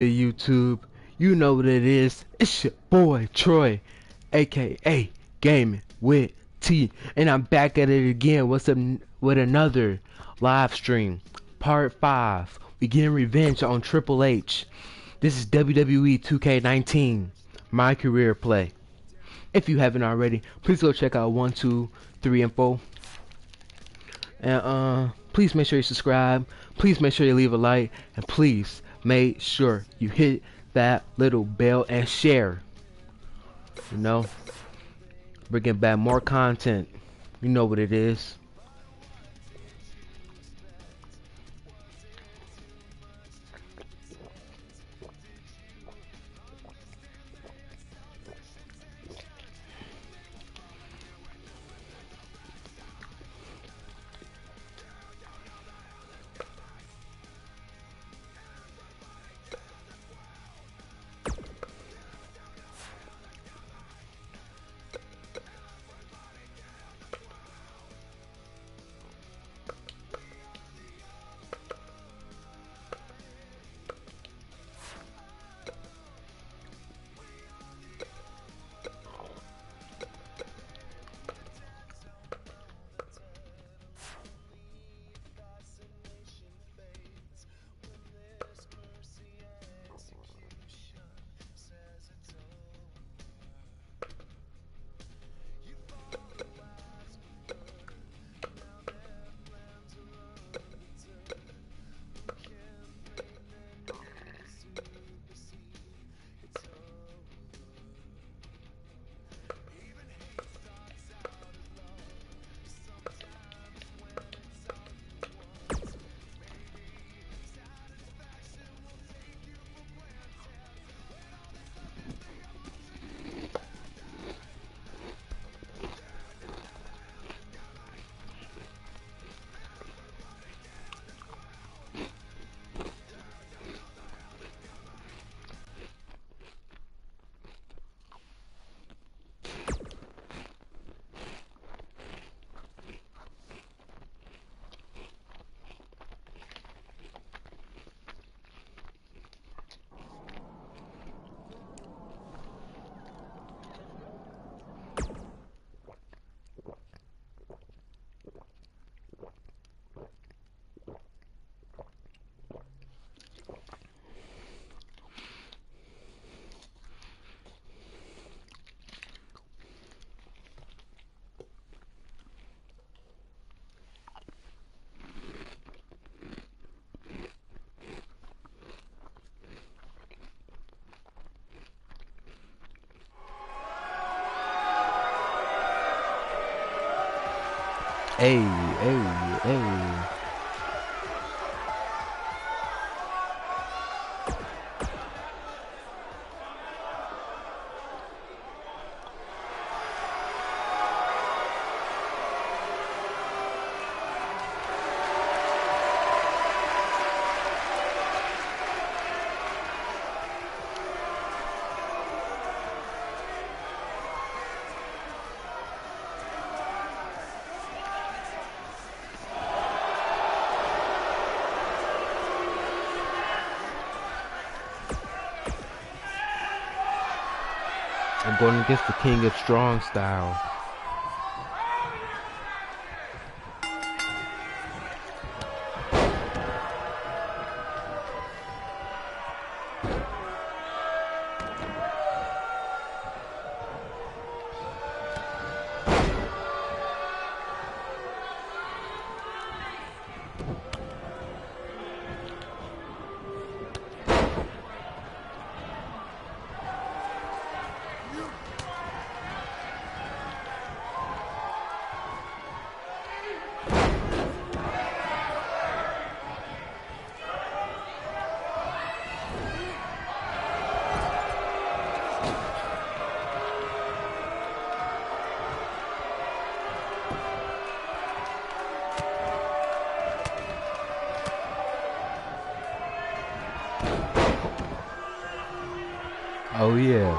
YouTube, you know what it is. It's your boy Troy, aka Gaming with T, and I'm back at it again. What's up with another live stream, part 5. We getting revenge on Triple H. This is WWE 2K19 MyCareer play. If you haven't already, please go check out 1, 2, 3, and 4. And please make sure you subscribe. Please make sure you leave a like, and please make sure you hit that little bell and share. You know, bringing back more content. You know what it is. Hey, hey, hey. I'm going against the King of Strong Style. Oh yeah.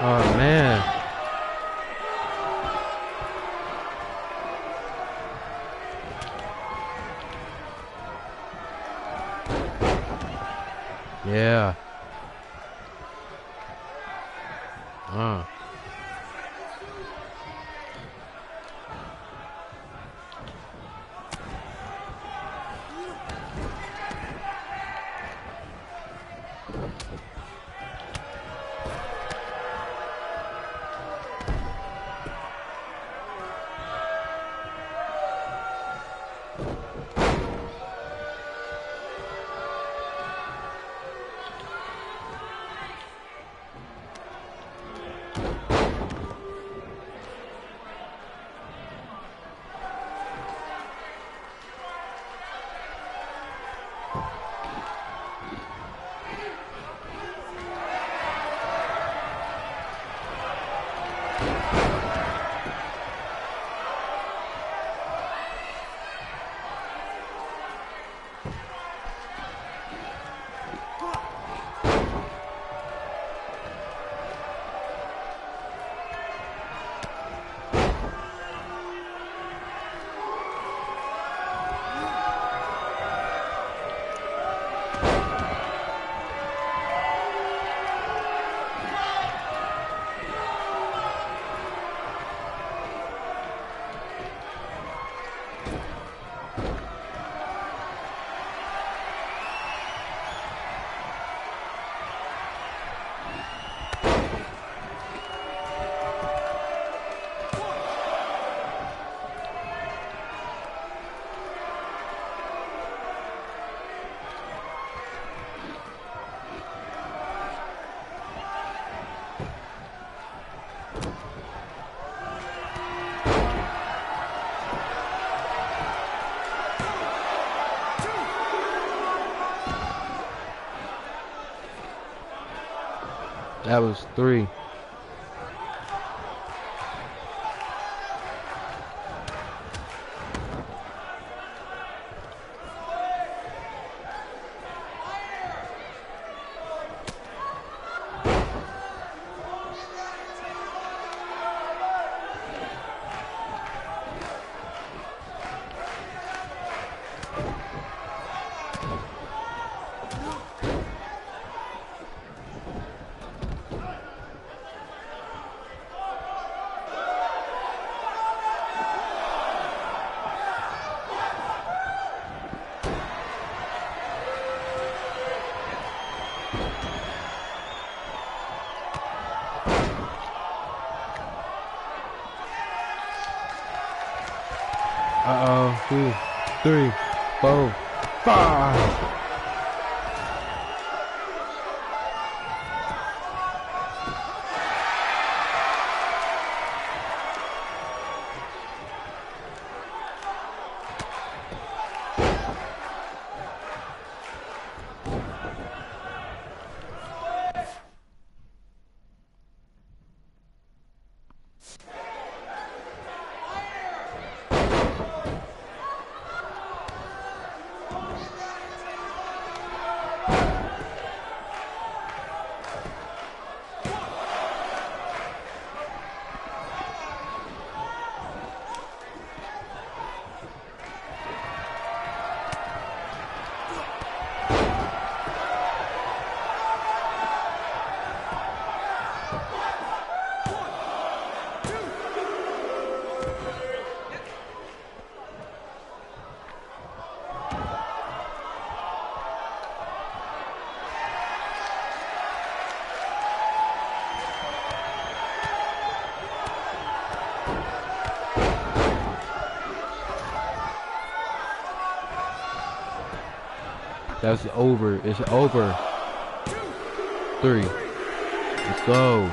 Oh man. Yeah. That was 3. Uh-oh. 2, 3, 4, 5. That's over. It's over. 3. Let's go.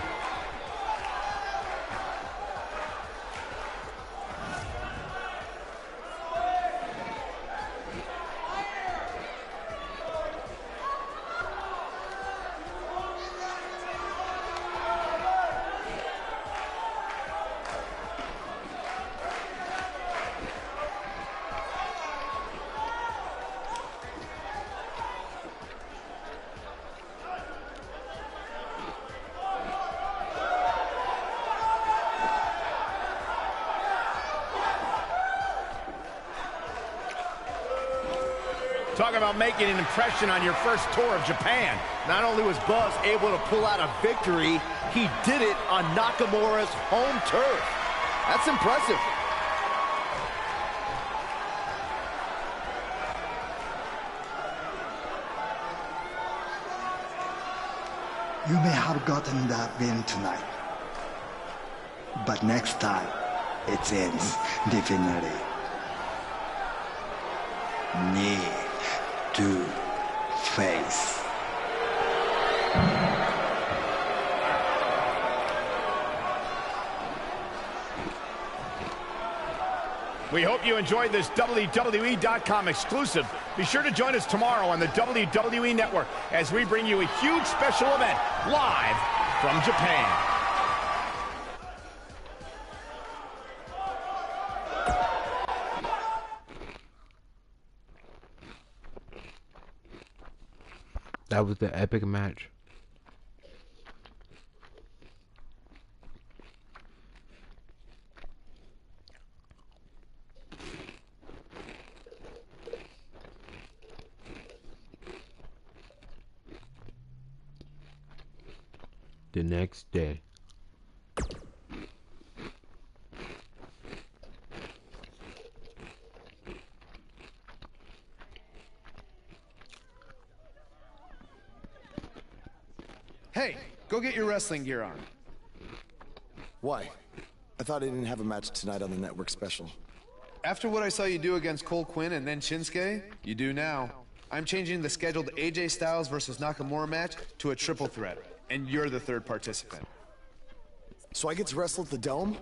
Talk about making an impression on your first tour of Japan. Not only was Buzz able to pull out a victory, he did it on Nakamura's home turf. That's impressive. You may have gotten that win tonight, but next time, it ends differently. Need to face. We hope you enjoyed this WWE.com exclusive. Be sure to join us tomorrow on the WWE Network as we bring you a huge special event live from Japan. That was the epic match. The next day. Hey, go get your wrestling gear on. Why? I thought I didn't have a match tonight on the network special. After what I saw you do against Cole Quinn and then Shinsuke, you do now. I'm changing the scheduled AJ Styles versus Nakamura match to a triple threat, and you're the third participant. So I get to wrestle at the Dome?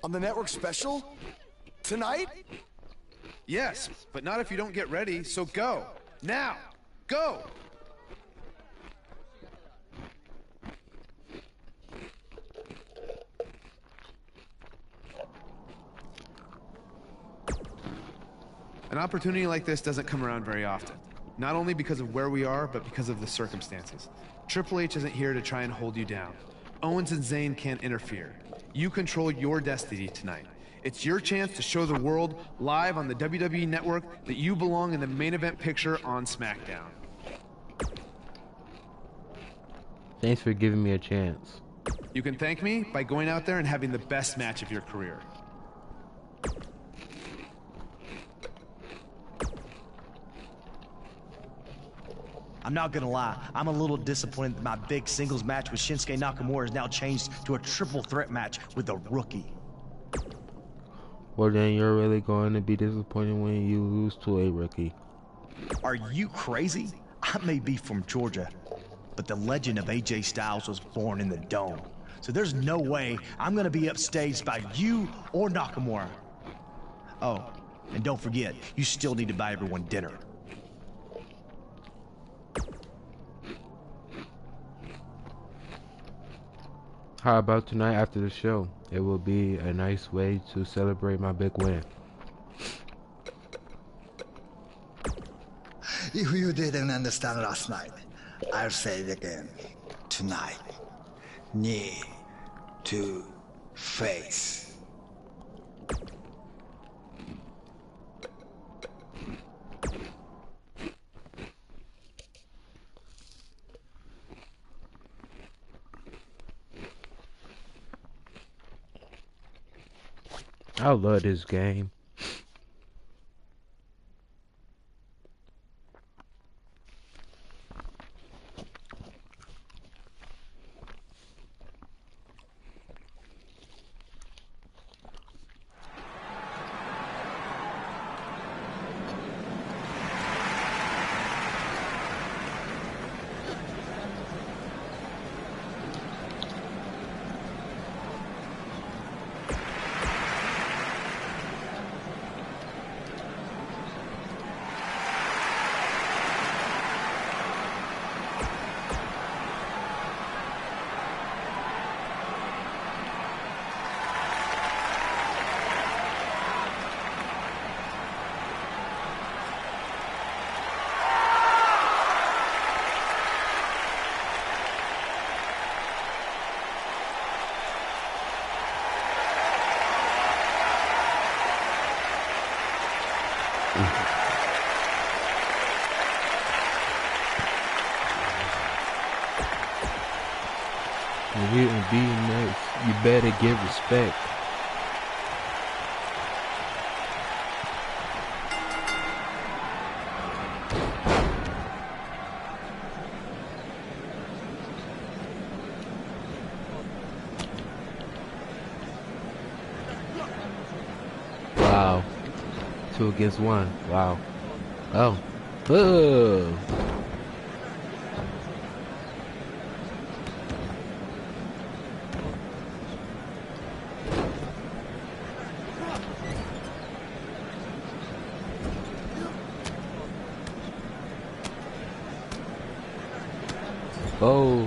On the network special? Tonight? Yes, but not if you don't get ready, so go. Now! Go! An opportunity like this doesn't come around very often. Not only because of where we are, but because of the circumstances. Triple H isn't here to try and hold you down. Owens and Zayn can't interfere. You control your destiny tonight. It's your chance to show the world live on the WWE Network that you belong in the main event picture on SmackDown. Thanks for giving me a chance. You can thank me by going out there and having the best match of your career. I'm not gonna lie, I'm a little disappointed that my big singles match with Shinsuke Nakamura is now changed to a triple threat match with a rookie. Well, then you're really going to be disappointed when you lose to a rookie. Are you crazy? I may be from Georgia, but the legend of AJ Styles was born in the Dome. So there's no way I'm gonna be upstaged by you or Nakamura. Oh, and don't forget, you still need to buy everyone dinner. How about tonight after the show? It will be a nice way to celebrate my big win. If you didn't understand last night, I'll say it again. Tonight, need to face. I love this game. And here and be next, you better give respect. Wow. 2 against 1. Wow. Oh. Oh. Oh.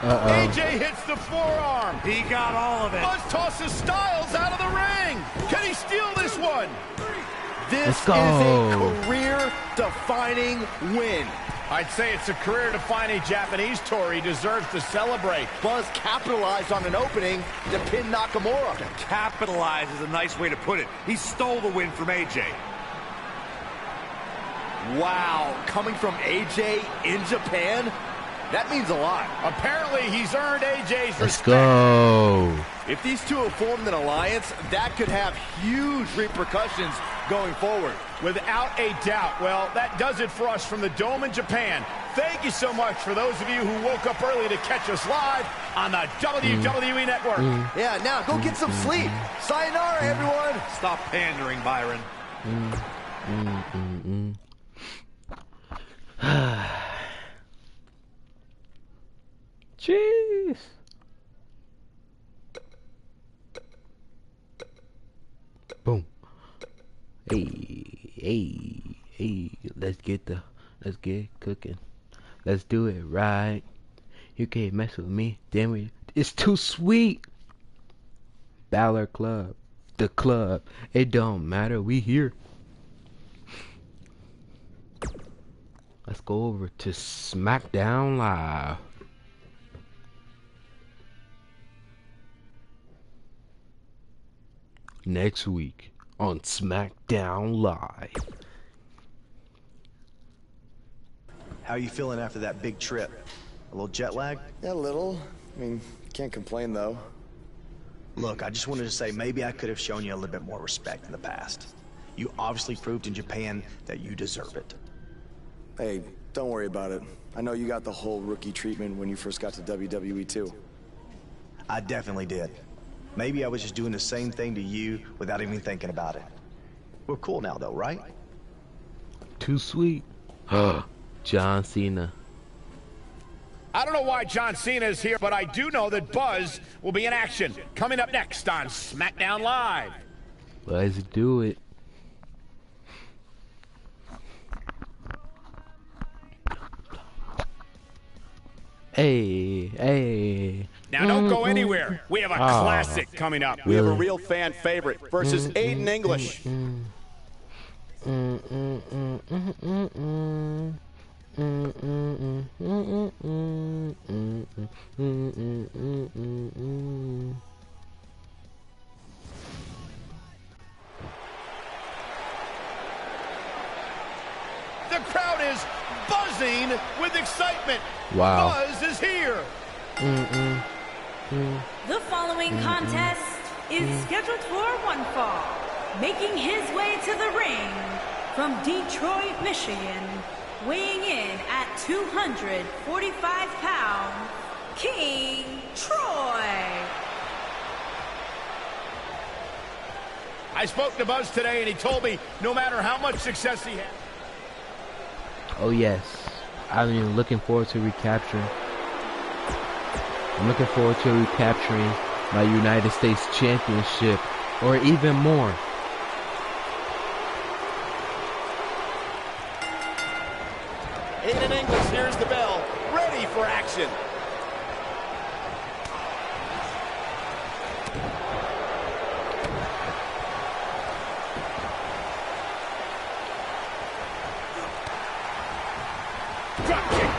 AJ hits the forearm. He got all of it. Buzz tosses Styles out of the ring. Can he steal this one? This is a career-defining win. I'd say it's a career-defining Japanese tour. He deserves to celebrate. Buzz capitalized on an opening to pin Nakamura. Capitalize is a nice way to put it. He stole the win from AJ. Wow, coming from AJ in Japan? That means a lot. Apparently, he's earned AJ's Let's respect. go. If these two have formed an alliance, that could have huge repercussions going forward. Without a doubt. Well, that does it for us from the Dome in Japan. Thank you so much for those of you who woke up early to catch us live on the WWE Network. Yeah, now go get some sleep. Sayonara, everyone. Stop pandering, Byron. Jeez. Boom. Hey, let's get cooking. Let's do it right. You can't mess with me. Damn it. It's too sweet. Balor Club. The club. It don't matter. We here. Let's go over to SmackDown Live. Next week on SmackDown Live. How are you feeling after that big trip? A little jet lag? Yeah, a little. I mean, can't complain, though. Look, I just wanted to say maybe I could have shown you a little bit more respect in the past. You obviously proved in Japan that you deserve it. Hey, don't worry about it. I know you got the whole rookie treatment when you first got to WWE, too. I definitely did. Maybe I was just doing the same thing to you without even thinking about it. We're cool now, though, right? Too sweet. John Cena. I don't know why John Cena is here, but I do know that Buzz will be in action. Coming up next on SmackDown Live. Let's do it. Hey. Now don't go anywhere. We have a classic coming up. We have a real fan favorite versus Aiden English. The crowd is buzzing with excitement. Wow. Buzz is here. The following contest is scheduled for one fall. Making his way to the ring from Detroit, Michigan, weighing in at 245 pounds, King Troy. I spoke to Buzz today, and he told me no matter how much success he had. Oh yes. I'm looking forward to recapturing. I'm looking forward to recapturing my United States Championship, or even more. Aiden English hears the bell, ready for action. Drop kick.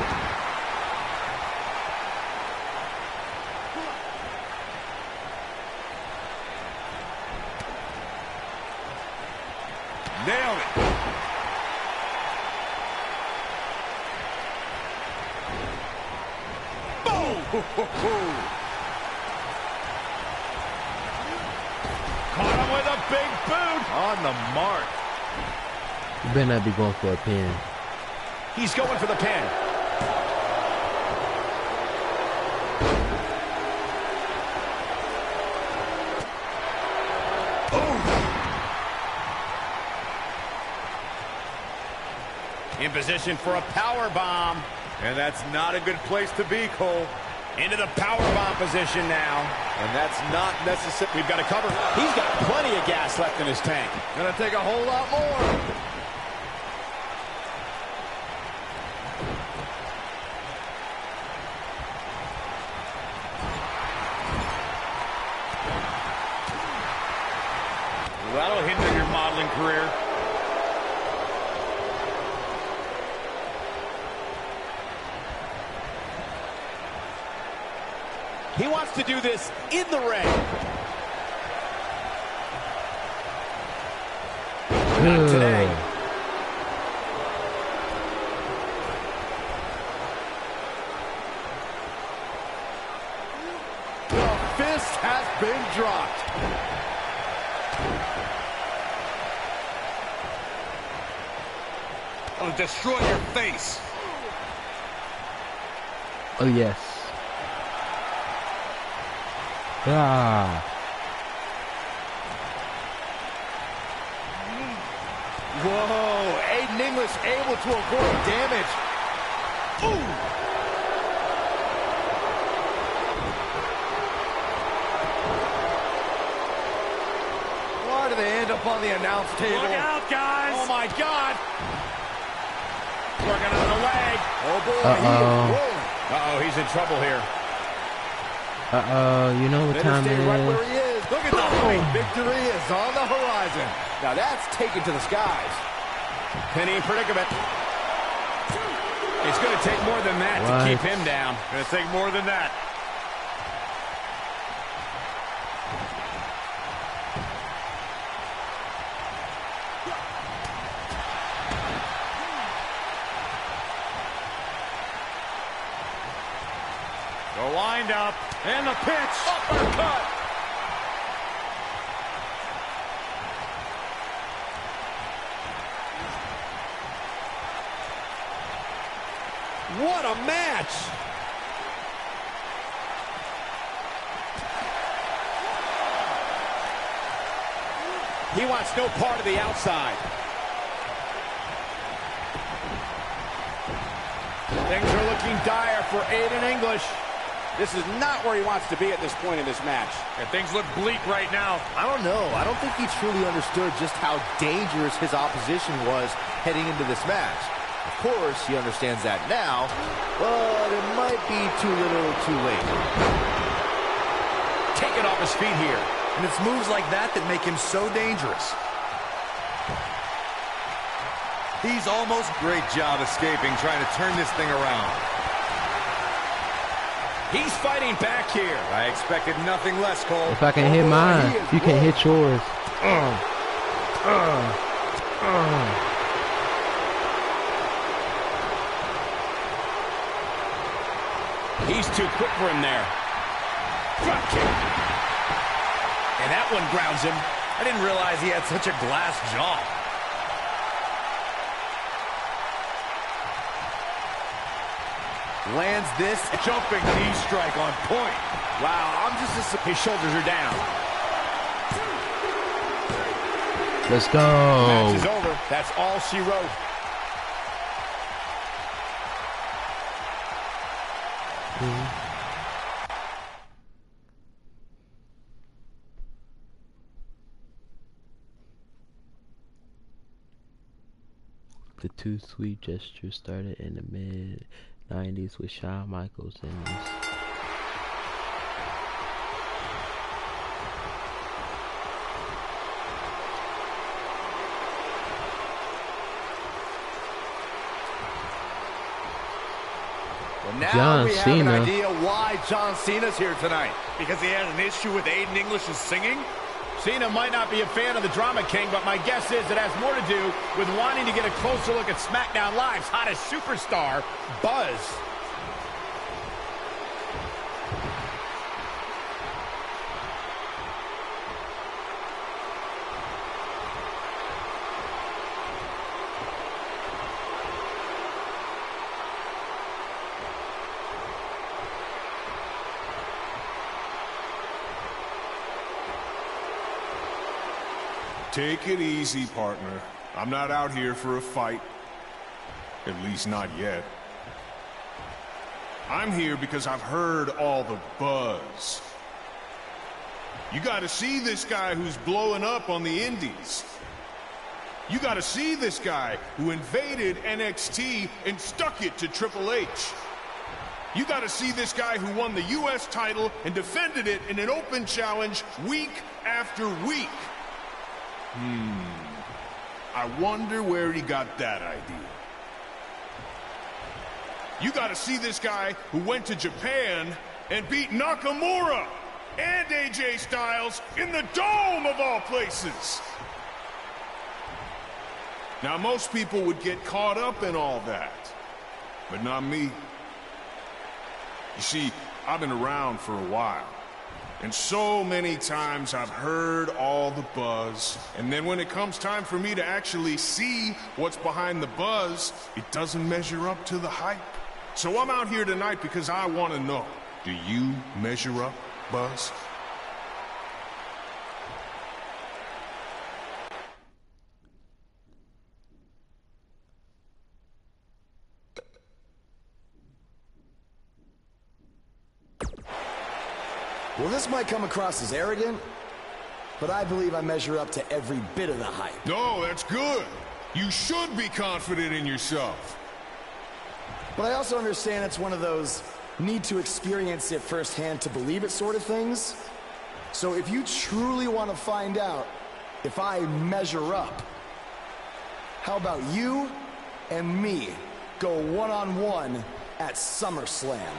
Nailed it. Caught him with a big boot. On the mark. You better not be going for a pin. He's going for the pin. In position for a power bomb. And that's not a good place to be, Cole. Into the power bomb position now. And that's not necessary. We've got to cover. He's got plenty of gas left in his tank. Gonna take a whole lot more. That'll hinder your modeling career. He wants to do this in the ring. Not today. I'll destroy your face. Oh yes. Yeah. Whoa, Aiden English able to avoid damage. Ooh. Why do they end up on the announce table? Look out, guys. Oh my God. Working on the leg. Oh boy. Uh-oh, he's in trouble here. You know what time it Right where is. he is. Look at the point. Victory is on the horizon. Now that's taken to the skies. Penny in predicament. It's going to take more than that to keep him down. Going to take more than that. The wind up and the pitch. Uppercut. What a match! He wants no part of the outside. Things are looking dire for Aiden English. This is not where he wants to be at this point in this match. And things look bleak right now. I don't know. I don't think he truly understood just how dangerous his opposition was heading into this match. Of course, he understands that now, but it might be too little too late. Taken off his feet here. And it's moves like that that make him so dangerous. He's almost great job escaping, trying to turn this thing around. He's fighting back here. I expected nothing less, Cole. If I can hit mine, you can hit yours. He's too quick for him there. Drop kick. And that one grounds him. I didn't realize he had such a glass jaw. Lands this Jumping knee strike on point. Wow, I'm just as... His shoulders are down. Let's go. Match is over. That's all she wrote. The two sweet gestures started in the mid-90s with Shawn Michaels and this. Well, now John we have Cena. an idea why John Cena's here tonight. Because he had an issue with Aiden English's singing? Cena might not be a fan of the Drama King, but my guess is it has more to do with wanting to get a closer look at SmackDown Live's hottest superstar, Buzz. Take it easy, partner. I'm not out here for a fight. At least not yet. I'm here because I've heard all the buzz. You gotta see this guy who's blowing up on the indies. You gotta see this guy who invaded NXT and stuck it to Triple H. You gotta see this guy who won the US title and defended it in an open challenge week after week. I wonder where he got that idea. You gotta see this guy who went to Japan and beat Nakamura and AJ Styles in the Dome of all places. Now, most people would get caught up in all that, but not me. You see, I've been around for a while. And so many times I've heard all the buzz, and then when it comes time for me to actually see what's behind the buzz, it doesn't measure up to the hype. So I'm out here tonight because I want to know, do you measure up, Buzz? Well, this might come across as arrogant, but I believe I measure up to every bit of the hype. No, that's good. You should be confident in yourself. But I also understand it's one of those need to experience it firsthand to believe it sort of things. So if you truly want to find out if I measure up, how about you and me go one-on-one at SummerSlam?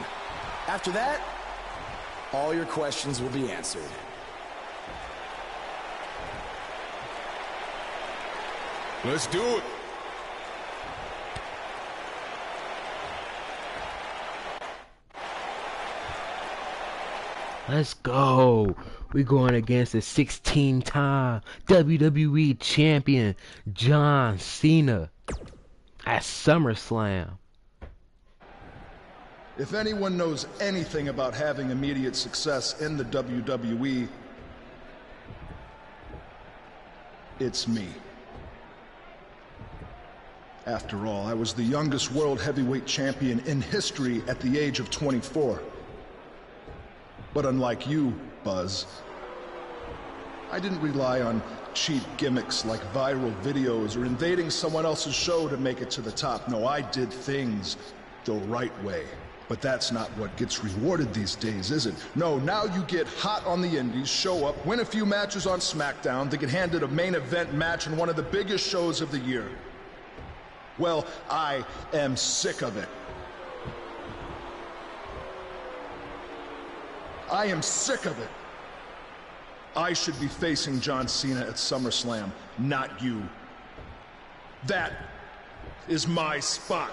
After that, all your questions will be answered. Let's do it. Let's go. We're going against the 16-time WWE champion John Cena at SummerSlam. If anyone knows anything about having immediate success in the WWE, it's me. After all, I was the youngest world heavyweight champion in history at the age of 24. But unlike you, Buzz, I didn't rely on cheap gimmicks like viral videos or invading someone else's show to make it to the top. No, I did things the right way. But that's not what gets rewarded these days, is it? No, now you get hot on the indies, show up, win a few matches on SmackDown, then get handed a main event match in one of the biggest shows of the year. Well, I am sick of it. I am sick of it. I should be facing John Cena at SummerSlam, not you. That is my spot.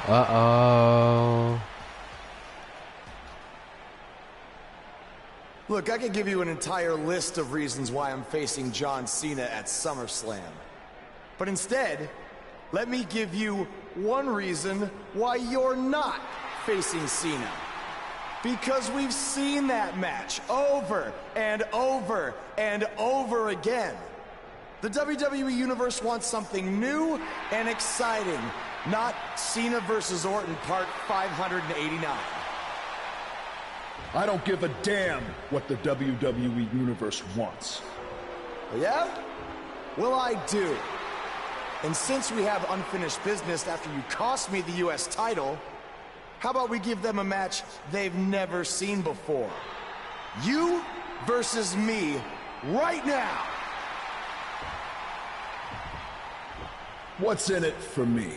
Uh-oh. Look, I could give you an entire list of reasons why I'm facing John Cena at SummerSlam. But instead, let me give you one reason why you're not facing Cena. Because we've seen that match over and over and over again. The WWE Universe wants something new and exciting, not Cena versus Orton Part 589. I don't give a damn what the WWE Universe wants. Oh, yeah? Well, I do. And since we have unfinished business after you cost me the US title, how about we give them a match they've never seen before? You versus me right now. What's in it for me?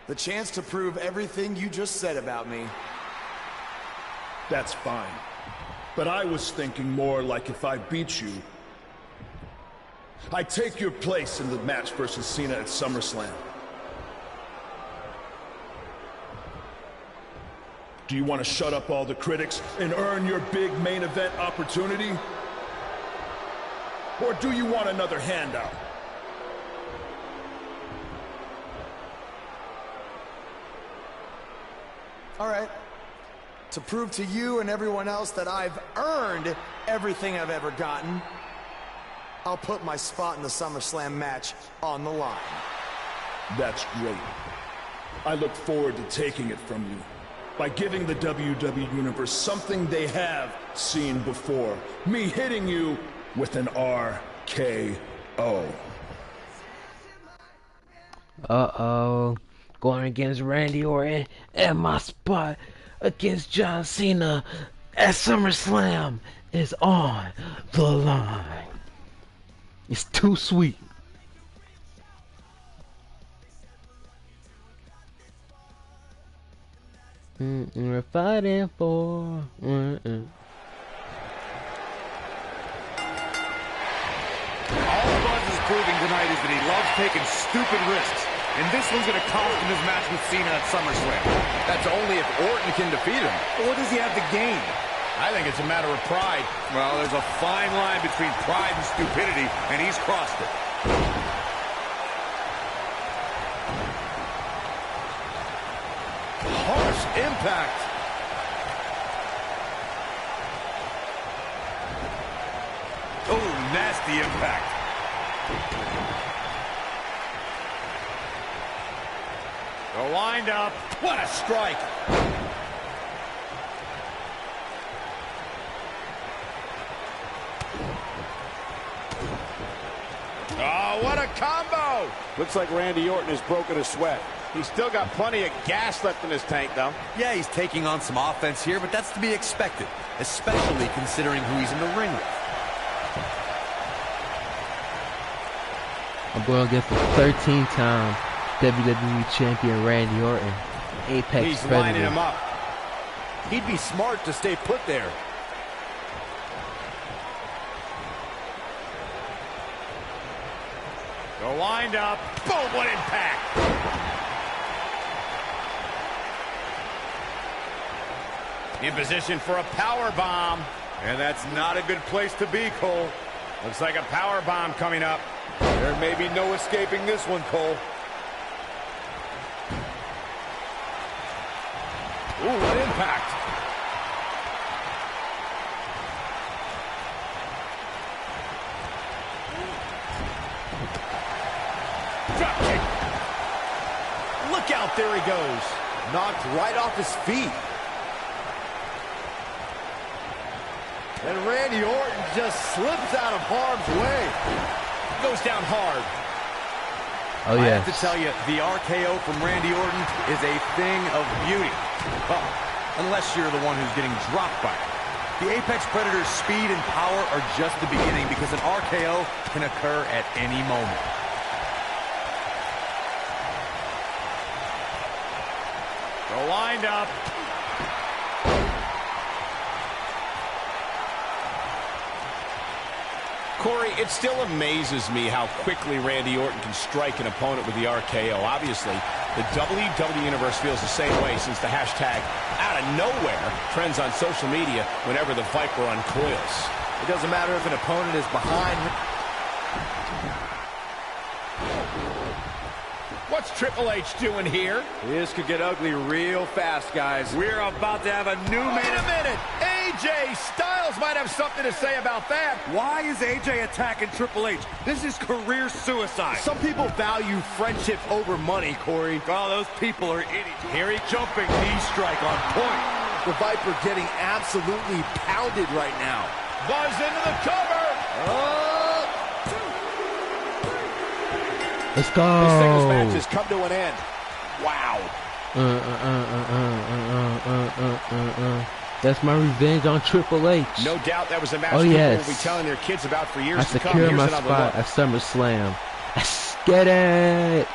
The chance to prove everything you just said about me. That's fine. But I was thinking more like if I beat you, I take your place in the match versus Cena at SummerSlam. Do you want to shut up all the critics and earn your big main event opportunity? Or do you want another handout? All right. To prove to you and everyone else that I've earned everything I've ever gotten, I'll put my spot in the SummerSlam match on the line. That's great. I look forward to taking it from you by giving the WWE Universe something they have seen before. Me hitting you with an RKO. Uh-oh. Going against Randy Orton and my spot against John Cena at SummerSlam is on the line. It's too sweet. We're fighting for. All Buzz is proving tonight is that he loves taking stupid risks. and this one's going to cost him his match with Cena at SummerSlam. That's only if Orton can defeat him. But what does he have to gain? I think it's a matter of pride. Well, there's a fine line between pride and stupidity, and he's crossed it. Harsh impact. Oh, nasty impact. The wind up. What a strike. Oh, what a combo! Looks like Randy Orton has broken a sweat. He's still got plenty of gas left in his tank, though. Yeah, he's taking on some offense here, but that's to be expected, especially considering who he's in the ring with. I'm going against the 13-time WWE Champion Randy Orton. Apex He's Predator. lining him up. He'd be smart to stay put there. The wind up. Boom, what impact. In position for a power bomb. And that's not a good place to be, Cole. Looks like a power bomb coming up. There may be no escaping this one, Cole. Ooh, what impact. Drop kick. Look out, there he goes. Knocked right off his feet. And Randy Orton just slips out of harm's way. Goes down hard. Oh, I yeah. have to tell you, the RKO from Randy Orton is a thing of beauty. Well, unless you're the one who's getting dropped by it. The Apex Predator's speed and power are just the beginning because an RKO can occur at any moment. The wind up. Corey, it still amazes me how quickly Randy Orton can strike an opponent with the RKO. Obviously, the WWE Universe feels the same way since the hashtag out of nowhere trends on social media whenever the Viper uncoils. It doesn't matter if an opponent is behind. What's Triple H doing here? This could get ugly real fast, guys. We're about to have a new Wait a minute! AJ Styles might have something to say about that. Why is AJ attacking Triple H? This is career suicide. Some people value friendship over money, Corey. Oh, those people are idiots. Here he jumping knee strike on point. The Viper getting absolutely pounded right now. Buzz into the cover. Let's go. This singles match has come to an end. Wow. That's my revenge on Triple H. No doubt that was a match Oh, people yes. will be telling their kids about for years I to come. secure Here's my another spot look. at SummerSlam. Let's get it.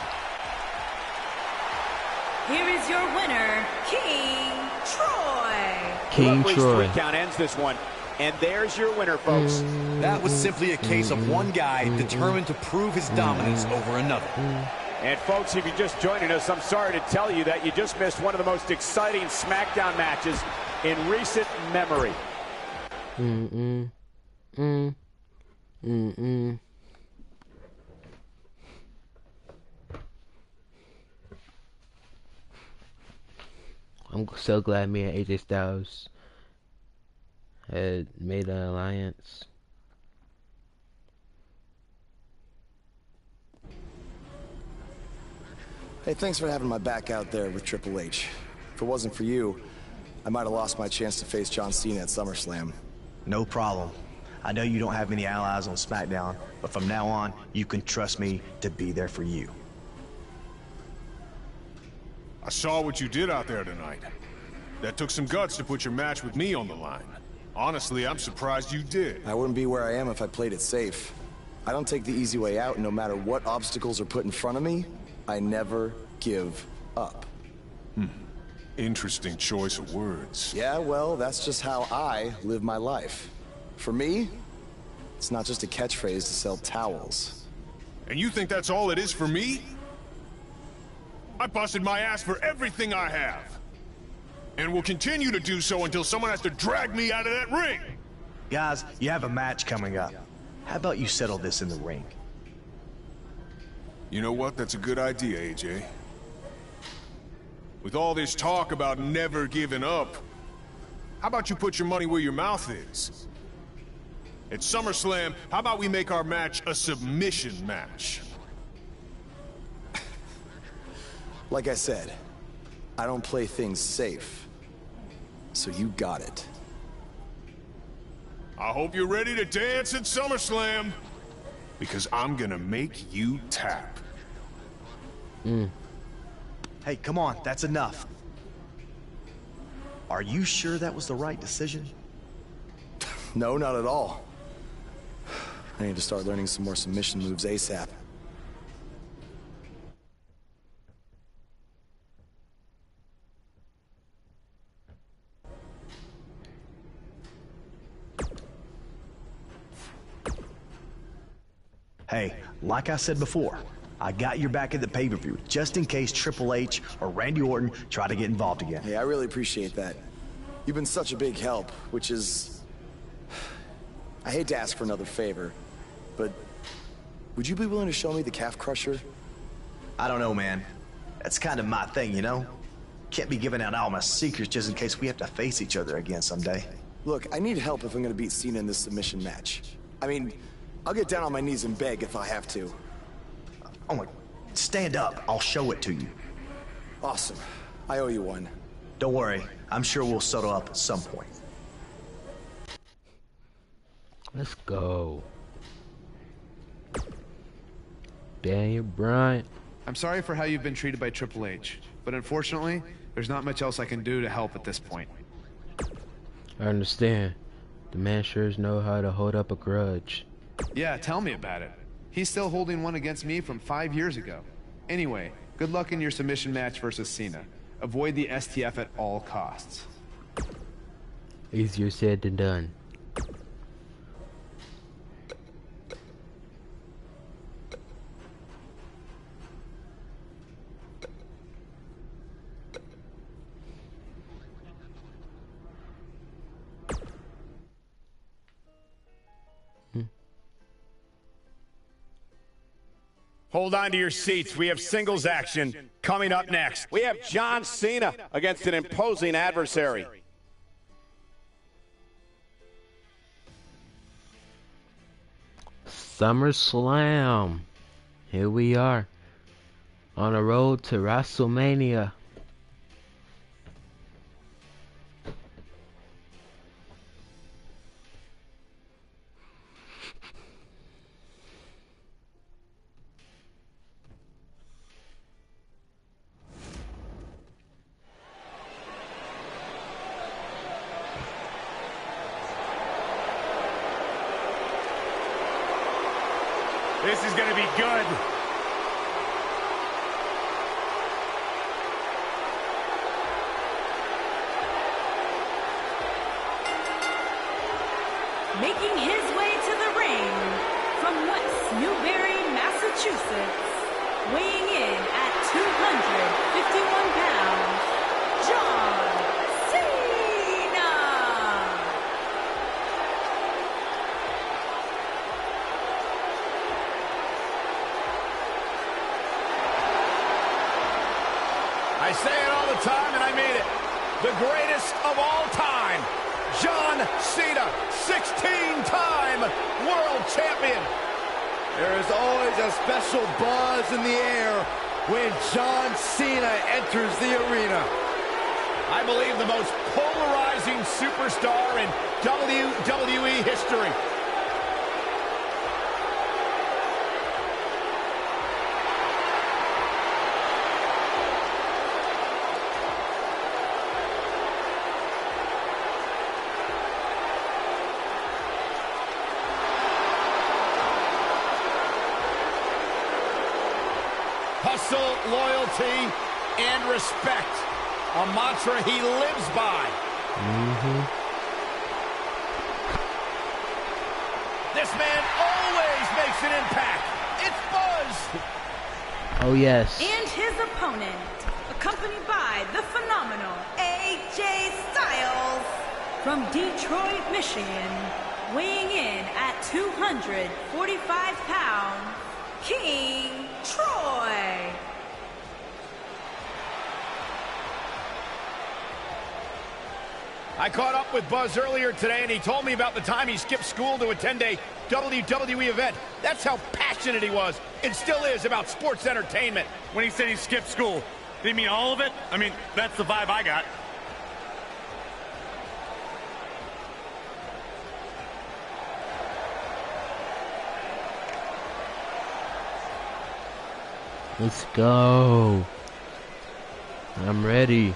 Here is your winner, King Troy. King Troy. 3 count ends this one. And there's your winner, folks. That was simply a case of one guy determined to prove his dominance over another. And folks, if you're just joining us, I'm sorry to tell you that you just missed one of the most exciting SmackDown matches in recent memory. I'm so glad me and AJ Styles had made an alliance. Hey, thanks for having my back out there with Triple H. If it wasn't for you, I might have lost my chance to face John Cena at SummerSlam. No problem. I know you don't have many allies on SmackDown, but from now on, you can trust me to be there for you. I saw what you did out there tonight. That took some guts to put your match with me on the line. Honestly, I'm surprised you did. I wouldn't be where I am if I played it safe. I don't take the easy way out, and no matter what obstacles are put in front of me, I never give up. Interesting choice of words. Yeah, well, that's just how I live my life. For me, it's not just a catchphrase to sell towels. And you think that's all it is for me? I busted my ass for everything I have. And will continue to do so until someone has to drag me out of that ring. Guys, you have a match coming up. How about you settle this in the ring? You know what? That's a good idea, AJ. With all this talk about never giving up, how about you put your money where your mouth is? At SummerSlam, how about we make our match a submission match? Like I said, I don't play things safe. So you got it. I hope you're ready to dance at SummerSlam, because I'm gonna make you tap. Hey, come on, that's enough. Are you sure that was the right decision? No, not at all. I need to start learning some more submission moves ASAP. Hey, like I said before, I got your back at the pay-per-view, just in case Triple H or Randy Orton try to get involved again. Hey, I really appreciate that. You've been such a big help, which is... I hate to ask for another favor, but would you be willing to show me the calf crusher? I don't know, man. That's kind of my thing, you know? Can't be giving out all my secrets just in case we have to face each other again someday. Look, I need help if I'm gonna beat Cena in this submission match. I mean, I'll get down on my knees and beg if I have to. Oh my... Stand up, I'll show it to you. Awesome. I owe you one. Don't worry, I'm sure we'll settle up at some point. Let's go. Daniel Bryan. I'm sorry for how you've been treated by Triple H, but unfortunately, there's not much else I can do to help at this point. I understand. The man sure know how to hold up a grudge. Yeah, tell me about it. He's still holding one against me from 5 years ago. Anyway, good luck in your submission match versus Cena. Avoid the STF at all costs. Easier said than done. Hold on to your seats. We have singles action coming up next. We have John Cena against an imposing adversary. SummerSlam. Here we are. On the road to WrestleMania. This is going to be good. Making his way to the ring from West Newbury, Massachusetts, weighing in at 251 pounds, John Cena! I say it all the time, and I mean it. The greatest of all time, John Cena, 16-time world champion. There is always a special buzz in the air when John Cena enters the arena. I believe the most polarizing superstar in WWE history. Hustle, loyalty, and respect. A mantra he lives by. This man always makes an impact. It's Buzz. Oh yes. And his opponent, accompanied by the phenomenal AJ Styles from Detroit, Michigan, weighing in at 245 pounds, King Troy. I caught up with Buzz earlier today, and he told me about the time he skipped school to attend a WWE event. That's how passionate he was, and still is, about sports entertainment. When he said he skipped school, did he mean all of it? I mean, that's the vibe I got. Let's go. I'm ready.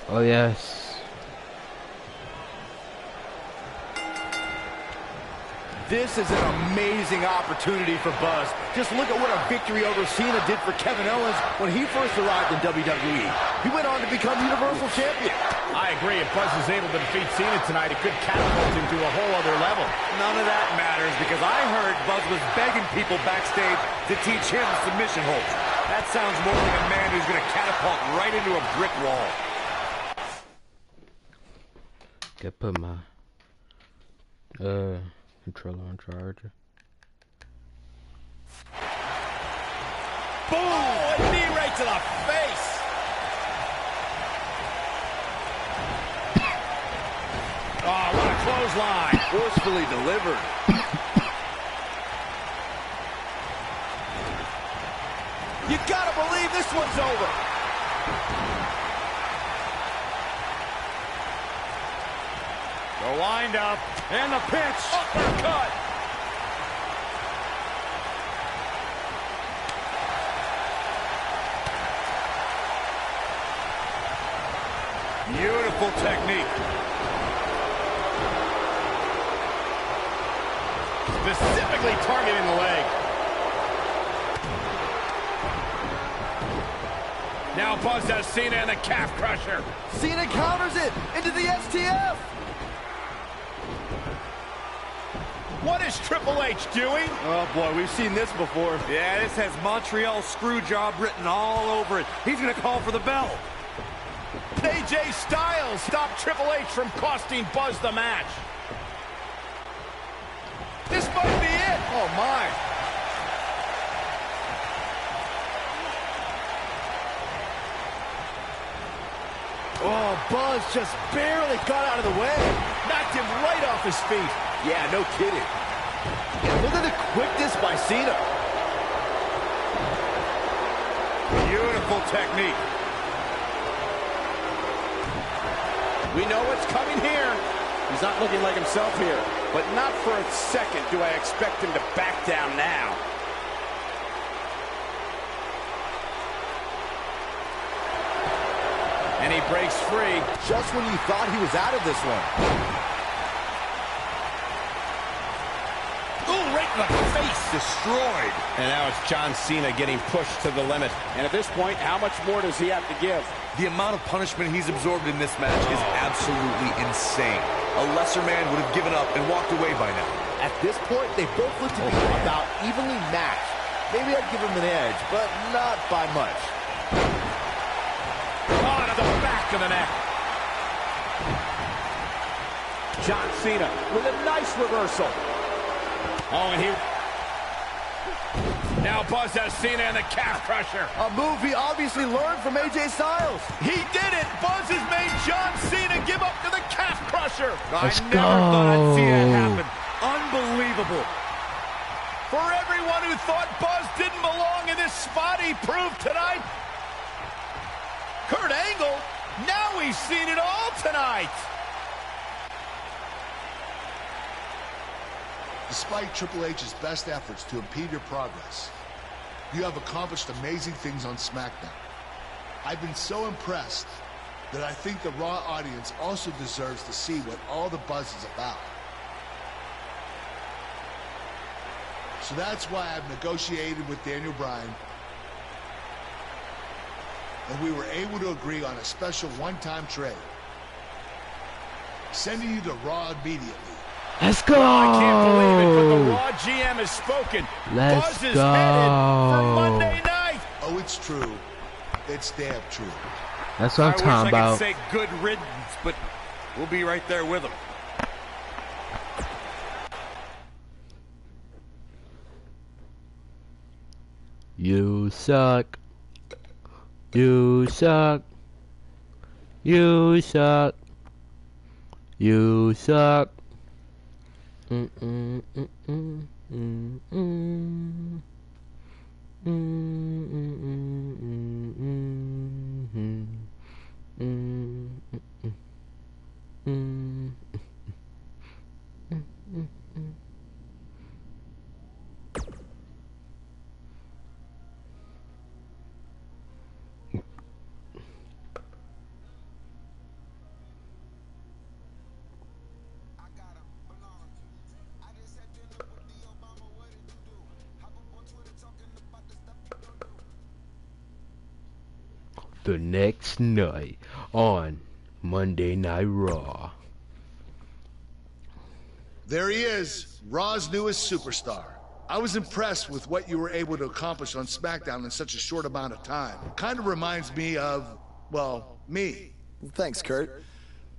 Oh yes. This is an amazing opportunity for Buzz. Just look at what a victory over Cena did for Kevin Owens when he first arrived in WWE. He went on to become Universal Champion. I agree. If Buzz is able to defeat Cena tonight, it could catapult him to a whole other level. None of that matters because I heard Buzz was begging people backstage to teach him submission holds. That sounds more like a man who's going to catapult right into a brick wall. Gotta put my controller on charger. Boom! A knee right to the face. Oh, what a clothesline. Forcefully delivered. You gotta believe this one's over. The wind up and the pitch. Uppercut. Beautiful technique. Specifically targeting the leg. Now Buzz has Cena in the calf crusher. Cena counters it into the STF. What is Triple H doing? Oh boy, we've seen this before. Yeah, this has Montreal screw job written all over it. He's going to call for the bell. AJ Styles stopped Triple H from costing Buzz the match. This might be it. Oh my. Oh, Buzz just barely got out of the way. Knocked him right off his feet. Yeah, no kidding. And look at the quickness by Cena. Beautiful technique. We know what's coming here. He's not looking like himself here, but not for a second do I expect him to back down now. And he breaks free. Just when you thought he was out of this one. Ooh, right in the face. Destroyed. And now it's John Cena getting pushed to the limit. And at this point, how much more does he have to give? The amount of punishment he's absorbed in this match is absolutely insane. A lesser man would have given up and walked away by now. At this point, they both look to be about evenly matched. Maybe I'd give him an edge, but not by much. Oh, to the back of the neck. John Cena with a nice reversal. Oh, and he... Now Buzz has Cena in the calf crusher. A move he obviously learned from AJ Styles. He did it. Buzz has made John Cena give up to the calf crusher. I never thought I'd see that happen. Unbelievable. For everyone who thought Buzz didn't belong in this spot, he proved tonight. Kurt Angle, now he's seen it all tonight. Despite Triple H's best efforts to impede your progress, you have accomplished amazing things on SmackDown. I've been so impressed that I think the Raw audience also deserves to see what all the buzz is about. So that's why I've negotiated with Daniel Bryan, and we were able to agree on a special one-time trade, sending you to Raw immediately Let's go. Well, I can't believe it, but the Raw GM has spoken. Let's Buzz is go. headed for Monday night. Oh, it's true. It's damn true. That's what I'm talking about. I wish I could say good riddance, but we'll be right there with him. You suck. You suck. You suck. You suck. The next night on Monday Night Raw. There he is, Raw's newest superstar. I was impressed with what you were able to accomplish on SmackDown in such a short amount of time. Kind of reminds me of, well, me. Thanks, Kurt.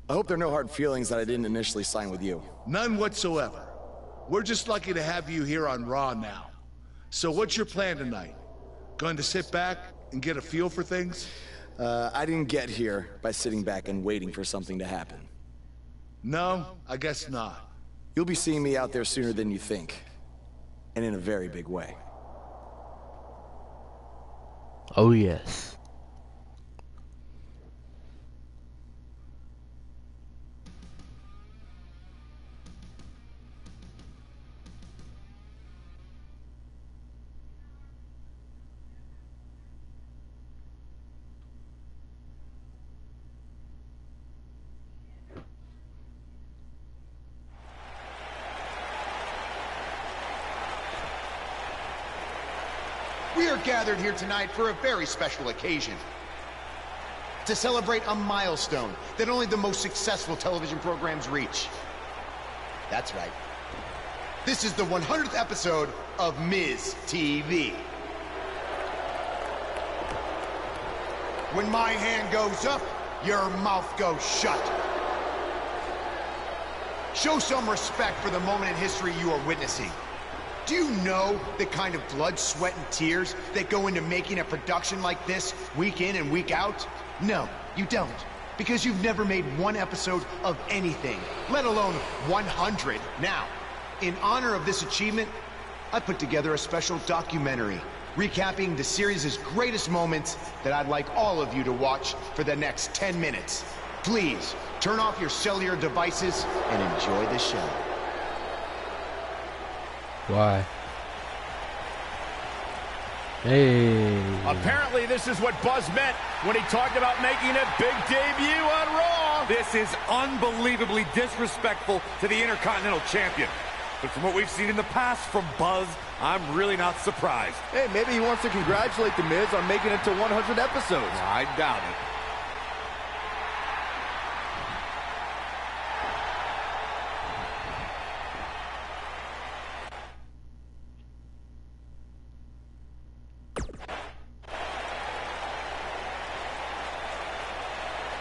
I hope there are no hard feelings that I didn't initially sign with you. None whatsoever. We're just lucky to have you here on Raw now. So what's your plan tonight? Going to sit back and get a feel for things? I didn't get here by sitting back and waiting for something to happen. No, I guess not. You'll be seeing me out there sooner than you think. And in a very big way. Oh yes. We are gathered here tonight for a very special occasion. To celebrate a milestone that only the most successful television programs reach. That's right. This is the 100th episode of Miz TV. When my hand goes up, your mouth goes shut. Show some respect for the moment in history you are witnessing. Do you know the kind of blood, sweat, and tears that go into making a production like this week in and week out? No, you don't. Because you've never made one episode of anything, let alone 100. Now, in honor of this achievement, I put together a special documentary recapping the series' greatest moments that I'd like all of you to watch for the next 10 minutes. Please, turn off your cellular devices and enjoy the show. Why? Hey. Apparently this is what Buzz meant when he talked about making a big debut on Raw. This is unbelievably disrespectful to the Intercontinental Champion. But from what we've seen in the past from Buzz, I'm really not surprised. Hey, maybe he wants to congratulate The Miz on making it to 100 episodes. I doubt it.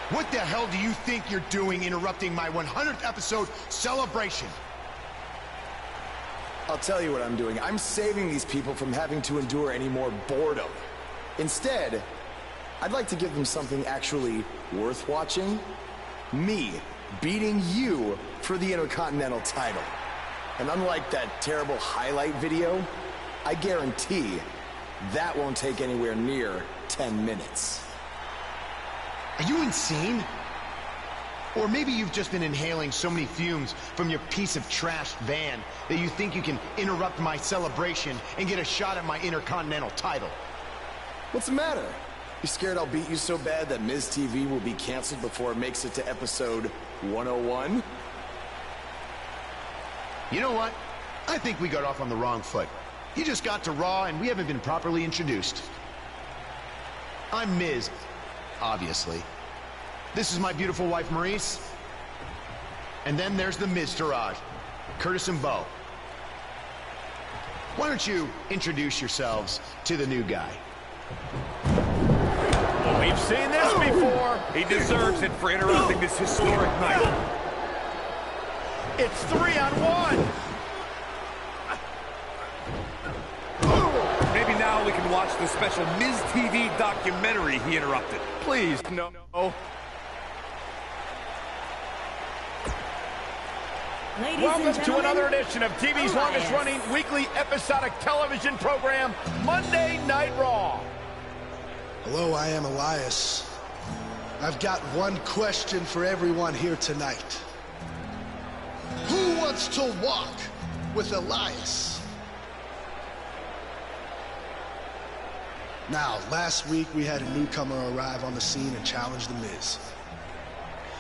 What the hell do you think you're doing interrupting my 100th episode celebration? I'll tell you what I'm doing. I'm saving these people from having to endure any more boredom. Instead, I'd like to give them something actually worth watching. Me beating you for the Intercontinental title. And unlike that terrible highlight video, I guarantee that won't take anywhere near 10 minutes. Are you insane? Or maybe you've just been inhaling so many fumes from your piece of trash van that you think you can interrupt my celebration and get a shot at my Intercontinental title. What's the matter? You scared I'll beat you so bad that Miz TV will be canceled before it makes it to episode 101? You know what? I think we got off on the wrong foot. You just got to Raw and we haven't been properly introduced. I'm Miz. Obviously. This is my beautiful wife, Maurice. And then there's the Miztourage. Curtis and Bo. Why don't you introduce yourselves to the new guy? Well, we've seen this before. He deserves it for interrupting this historic night. It's 3-on-1. Maybe now we can watch the special Miz TV documentary he interrupted. Please, no. Welcome to another edition of TV's longest-running weekly episodic television program, Monday Night Raw. Hello, I am Elias. I've got one question for everyone here tonight. Who wants to walk with Elias? Now, last week we had a newcomer arrive on the scene and challenge The Miz.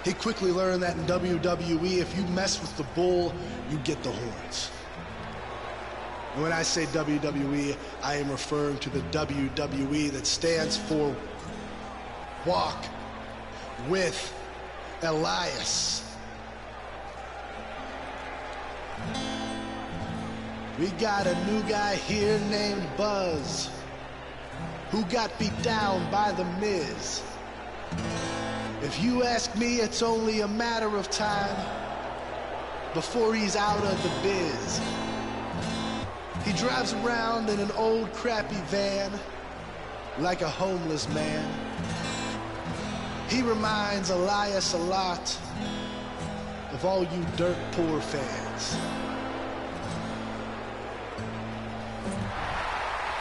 He quickly learned that in WWE, if you mess with the bull, you get the horns. And when I say WWE, I am referring to the WWE that stands for Walk with Elias. We got a new guy here named Buzz, who got beat down by The Miz. If you ask me, it's only a matter of time before he's out of the biz. He drives around in an old crappy van like a homeless man. He reminds Elias a lot of all you dirt poor fans.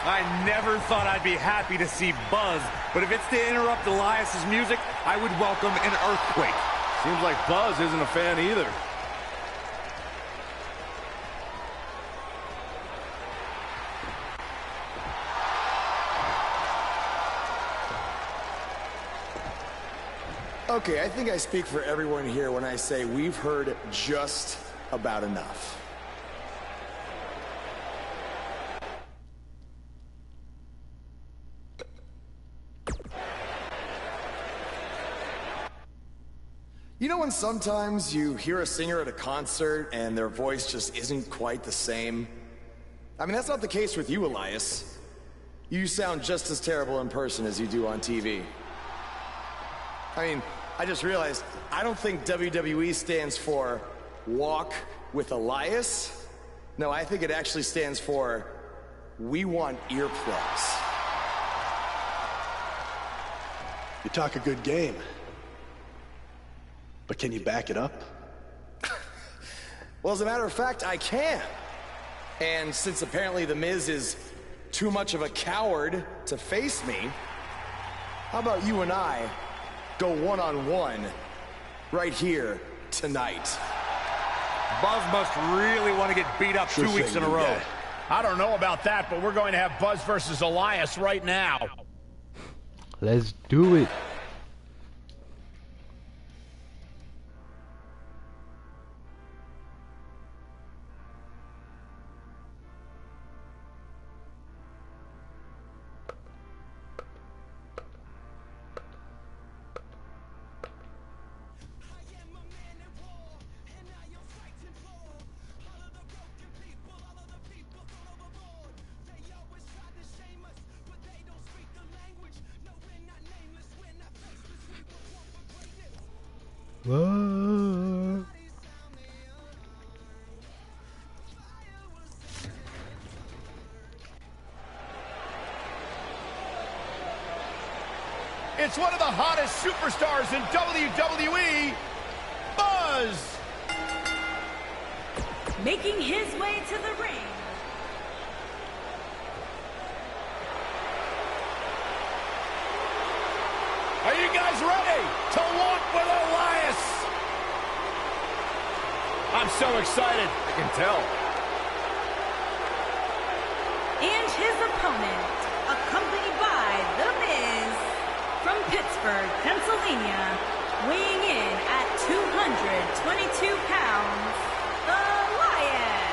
I never thought I'd be happy to see Buzz, but if it's to interrupt Elias's music, I would welcome an earthquake. Seems like Buzz isn't a fan either. Okay, I think I speak for everyone here when I say we've heard just about enough. You know when sometimes you hear a singer at a concert and their voice just isn't quite the same? I mean, that's not the case with you, Elias. You sound just as terrible in person as you do on TV. I mean, I just realized, I don't think WWE stands for Walk with Elias. No, I think it actually stands for We Want Earplugs. You talk a good game. But can you back it up? Well, as a matter of fact, I can. And since apparently The Miz is too much of a coward to face me, how about you and I go one-on-one right here tonight? Buzz must really want to get beat up 2 weeks in a row. I don't know about that, but we're going to have Buzz versus Elias right now. Let's do it. Whoa. It's one of the hottest superstars in WWE, Buzz! Making his way to the ring. Are you guys ready to walk with Elias? I'm so excited. I can tell. And his opponent, accompanied by The Miz, from Pittsburgh, Pennsylvania, weighing in at 222 pounds, Elias.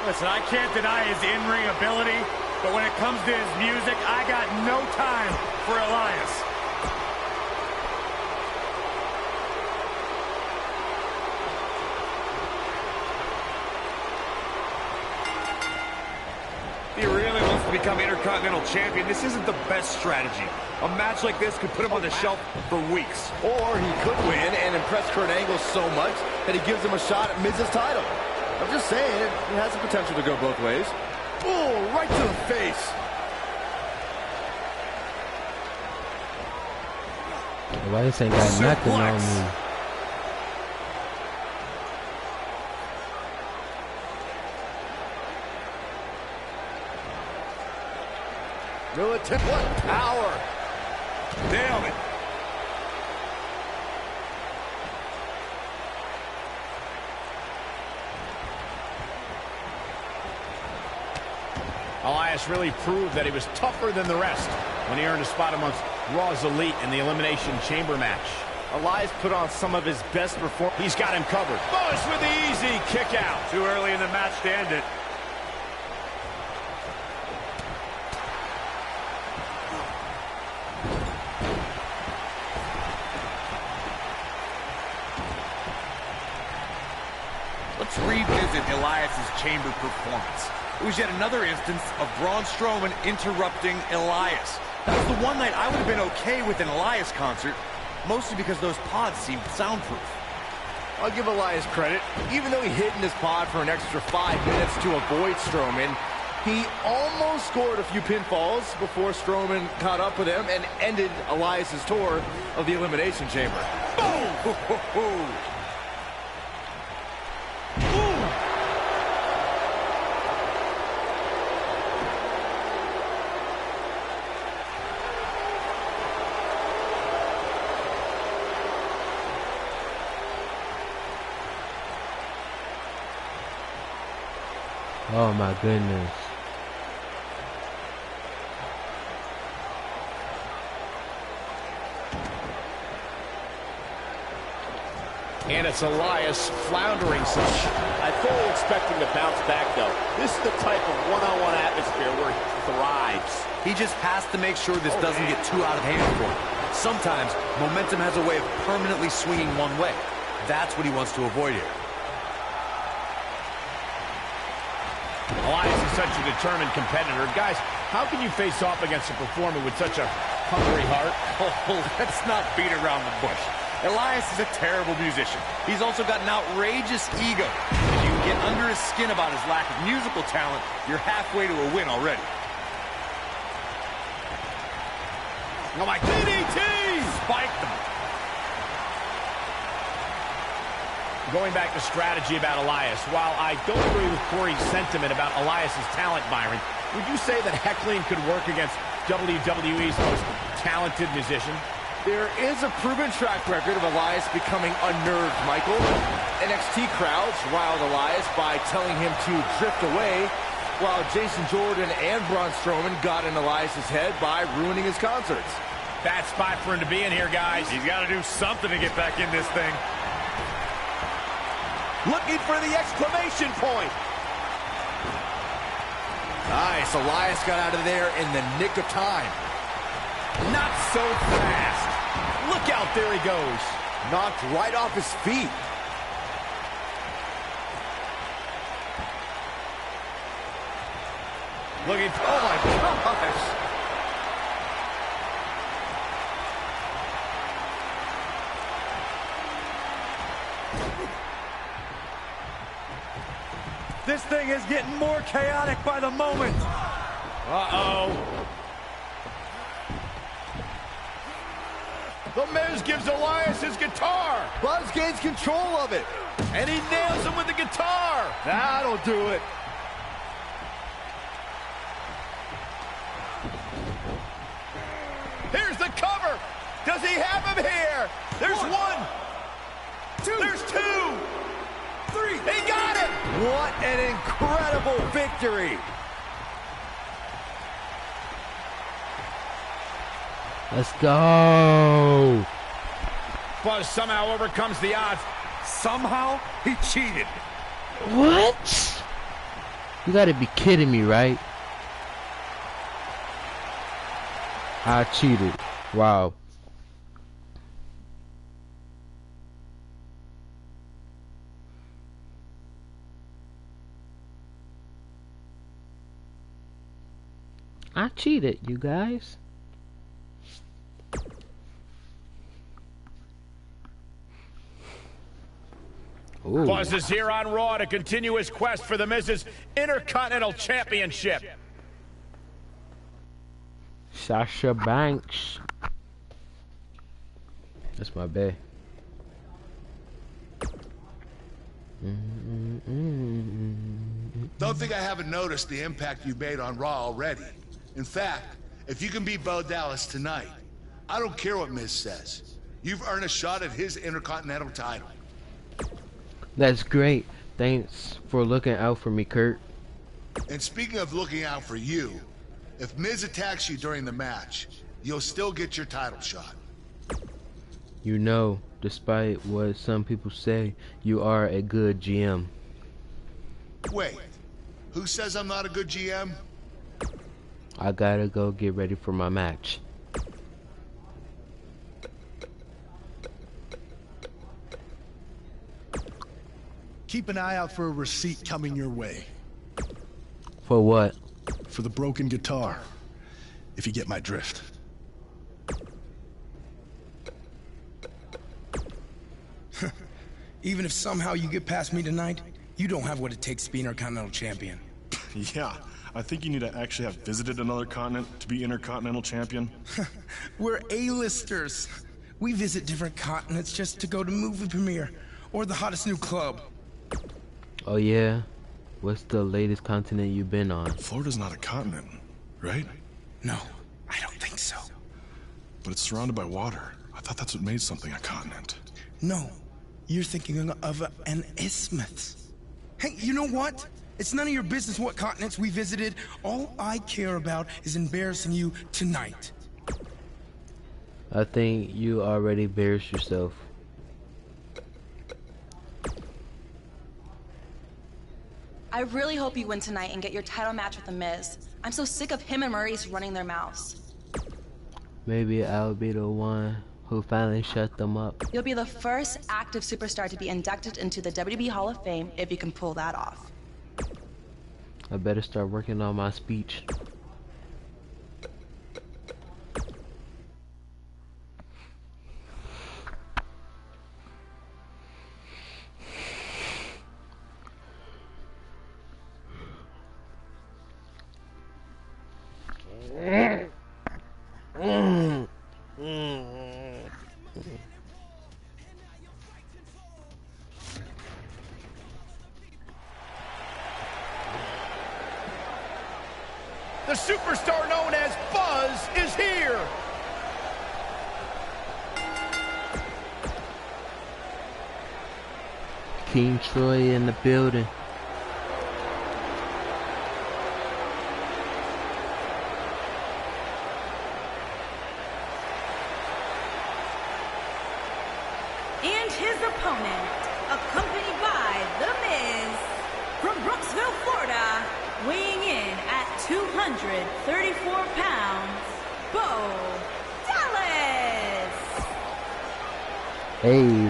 Listen, I can't deny his in-ring ability, but when it comes to his music, I got no time for Elias. He really wants to become Intercontinental Champion. This isn't the best strategy. A match like this could put him on the shelf for weeks. Or he could win and impress Kurt Angle so much that he gives him a shot at Miz's title. I'm just saying, it has the potential to go both ways. Oh, right to the face. Elias ain't got nothing on me. Military, what power! Nailed it. Elias really proved that he was tougher than the rest when he earned a spot amongst Raw's Elite in the Elimination Chamber match. Elias put on some of his best performance. He's got him covered. Buzz with the easy kick out. Too early in the match to end it. Let's revisit Elias's chamber performance. It was yet another instance of Braun Strowman interrupting Elias. That was the one night I would have been okay with an Elias concert, mostly because those pods seemed soundproof. I'll give Elias credit. Even though he hid in his pod for an extra 5 minutes to avoid Strowman, he almost scored a few pinfalls before Strowman caught up with him and ended Elias's tour of the Elimination Chamber. Boom! Oh my goodness. And it's Elias floundering some. I fully expect him to bounce back, though. This is the type of one-on-one atmosphere where he thrives. He just has to make sure this doesn't get too out of hand for him. Sometimes, momentum has a way of permanently swinging one way. That's what he wants to avoid here. Elias is such a determined competitor. Guys, how can you face off against a performer with such a hungry heart? Oh, let's not beat around the bush. Elias is a terrible musician. He's also got an outrageous ego. If you can get under his skin about his lack of musical talent, you're halfway to a win already. Oh my DDT! Spiked them. Going back to strategy about Elias, while I don't agree with Corey's sentiment about Elias's talent, Byron, would you say that heckling could work against WWE's most talented musician? There is a proven track record of Elias becoming unnerved, Michael. NXT crowds riled Elias by telling him to drift away, while Jason Jordan and Braun Strowman got in Elias's head by ruining his concerts. Bad spot for him to be in here, guys. He's got to do something to get back in this thing. Looking for the exclamation point. Nice, Elias got out of there in the nick of time. Not so fast. Look out, there he goes. Knocked right off his feet. Looking, oh my gosh. This thing is getting more chaotic by the moment. Uh-oh. The Miz gives Elias his guitar. Buzz gains control of it. And he nails him with the guitar. That'll do it. Here's the cover. Does he have him here? There's one. Two. There's two. Three. He got it. What an incredible victory. Let's go. Buzz somehow overcomes the odds. Somehow he cheated. What? You gotta be kidding me, right? I cheated. Wow. I cheated, you guys. Ooh. Buzz is here on Raw to continue his quest for the Miz's Intercontinental Championship. Sasha Banks. That's my bae. Don't think I haven't noticed the impact you made on Raw already. In fact, if you can beat Bo Dallas tonight, I don't care what Miz says. You've earned a shot at his Intercontinental title. That's great. Thanks for looking out for me, Kurt. And speaking of looking out for you, if Miz attacks you during the match, you'll still get your title shot. You know, despite what some people say, you are a good GM. Wait, who says I'm not a good GM? I gotta go get ready for my match. Keep an eye out for a receipt coming your way. For what? For the broken guitar, if you get my drift. Even if somehow you get past me tonight, you don't have what it takes to be Intercontinental Champion. Yeah, I think you need to actually have visited another continent to be Intercontinental Champion. We're A-listers. We visit different continents just to go to movie premiere or the hottest new club. Oh yeah? What's the latest continent you've been on? Florida's not a continent, right? No, I don't think so. But it's surrounded by water. I thought that's what made something a continent. No, you're thinking of an isthmus. Hey, you know what? It's none of your business what continents we visited. All I care about is embarrassing you tonight. I think you already embarrassed yourself. I really hope you win tonight and get your title match with The Miz. I'm so sick of him and Maurice running their mouths. Maybe I'll be the one who finally shut them up. You'll be the first active superstar to be inducted into the WWE Hall of Fame if you can pull that off. I better start working on my speech. The superstar known as Buzz is here. King Troy in the building. And his opponent, accompanied by The Miz, from Brooksville, Florida, weighing in at 234 pounds, Bo Dallas. Hey.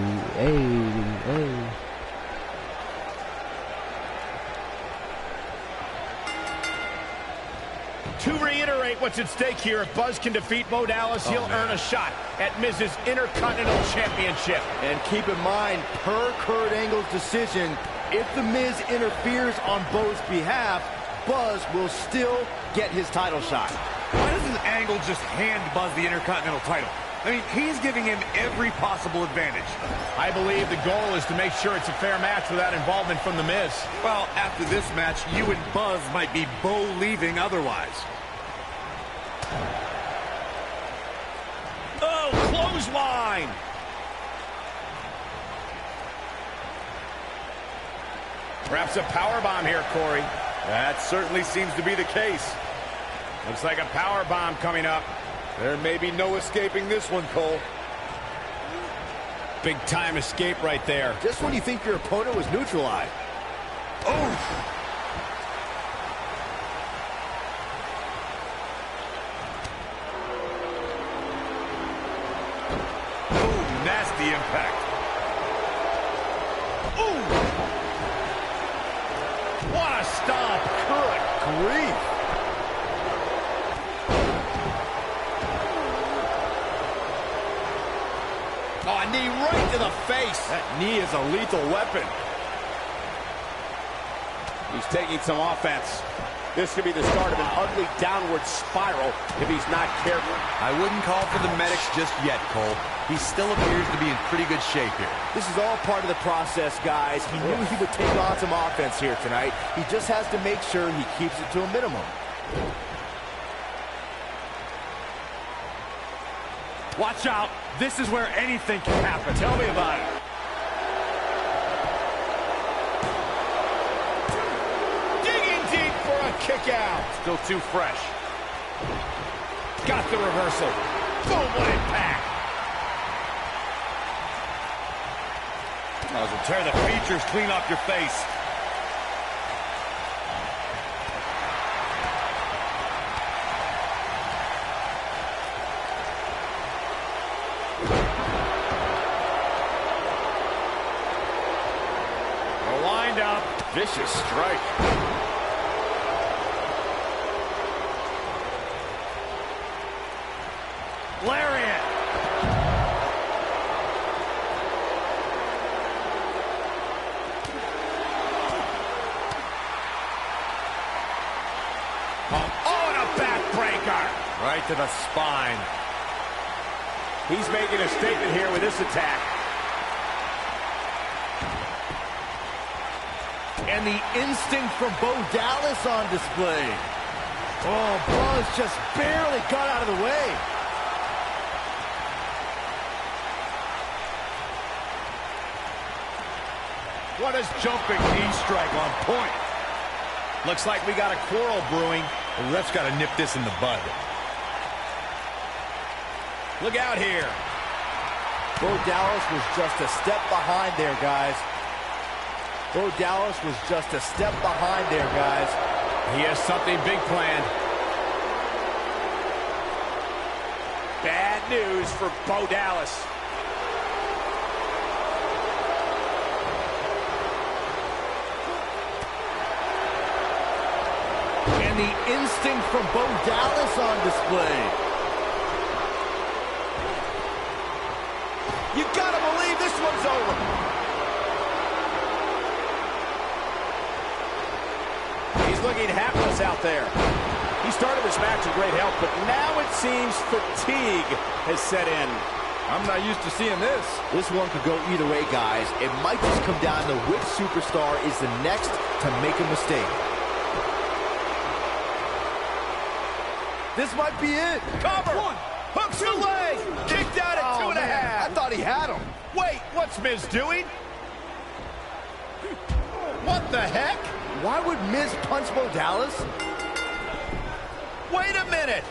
To reiterate what's at stake here, if Buzz can defeat Bo Dallas, he'll earn a shot at Miz's Intercontinental Championship. And keep in mind, per Kurt Angle's decision, if The Miz interferes on Bo's behalf, Buzz will still get his title shot. Why doesn't Angle just hand Buzz the Intercontinental title? I mean, he's giving him every possible advantage. I believe the goal is to make sure it's a fair match without involvement from The Miz. Well, after this match, you and Buzz might be Bo leaving otherwise. Oh, clothesline! Perhaps a powerbomb here, Corey. That certainly seems to be the case. Looks like a powerbomb coming up. There may be no escaping this one, Cole. Big time escape right there. Just when you think your opponent was neutralized. Oh! What a stomp. Good grief. Oh, a knee right to the face. That knee is a lethal weapon. He's taking some offense. This could be the start of an ugly downward spiral if he's not careful. I wouldn't call for the medics just yet, Cole. He still appears to be in pretty good shape here. This is all part of the process, guys. He knew he would take on some offense here tonight. He just has to make sure he keeps it to a minimum. Watch out. This is where anything can happen. Tell me about it. Digging deep for a kick out. Still too fresh. Got the reversal. Boom, what impact. Might as well tear the features clean off your face. Vicious strike. Lariat. Oh, and a backbreaker. Right to the spine. He's making a statement here with this attack. And the instinct from Bo Dallas on display. Oh, Buzz just barely got out of the way. What is jumping knee strike on point? Looks like we got a quarrel brewing. The ref's got to nip this in the bud. Look out here. Bo Dallas was just a step behind there, guys. Bo Dallas was just a step behind there, guys. He has something big planned. Bad news for Bo Dallas. And the instinct from Bo Dallas on display. You gotta believe this one's over. Looking hapless out there. He started this match in great health, but now it seems fatigue has set in. I'm not used to seeing this. This one could go either way, guys. It might just come down to which superstar is the next to make a mistake. This might be it. Cover. One. Hooks the leg. Kicked out at 2.5. I thought he had him. Wait, what's Miz doing? What the heck? Why would Miz punch Bo Dallas? Wait a minute.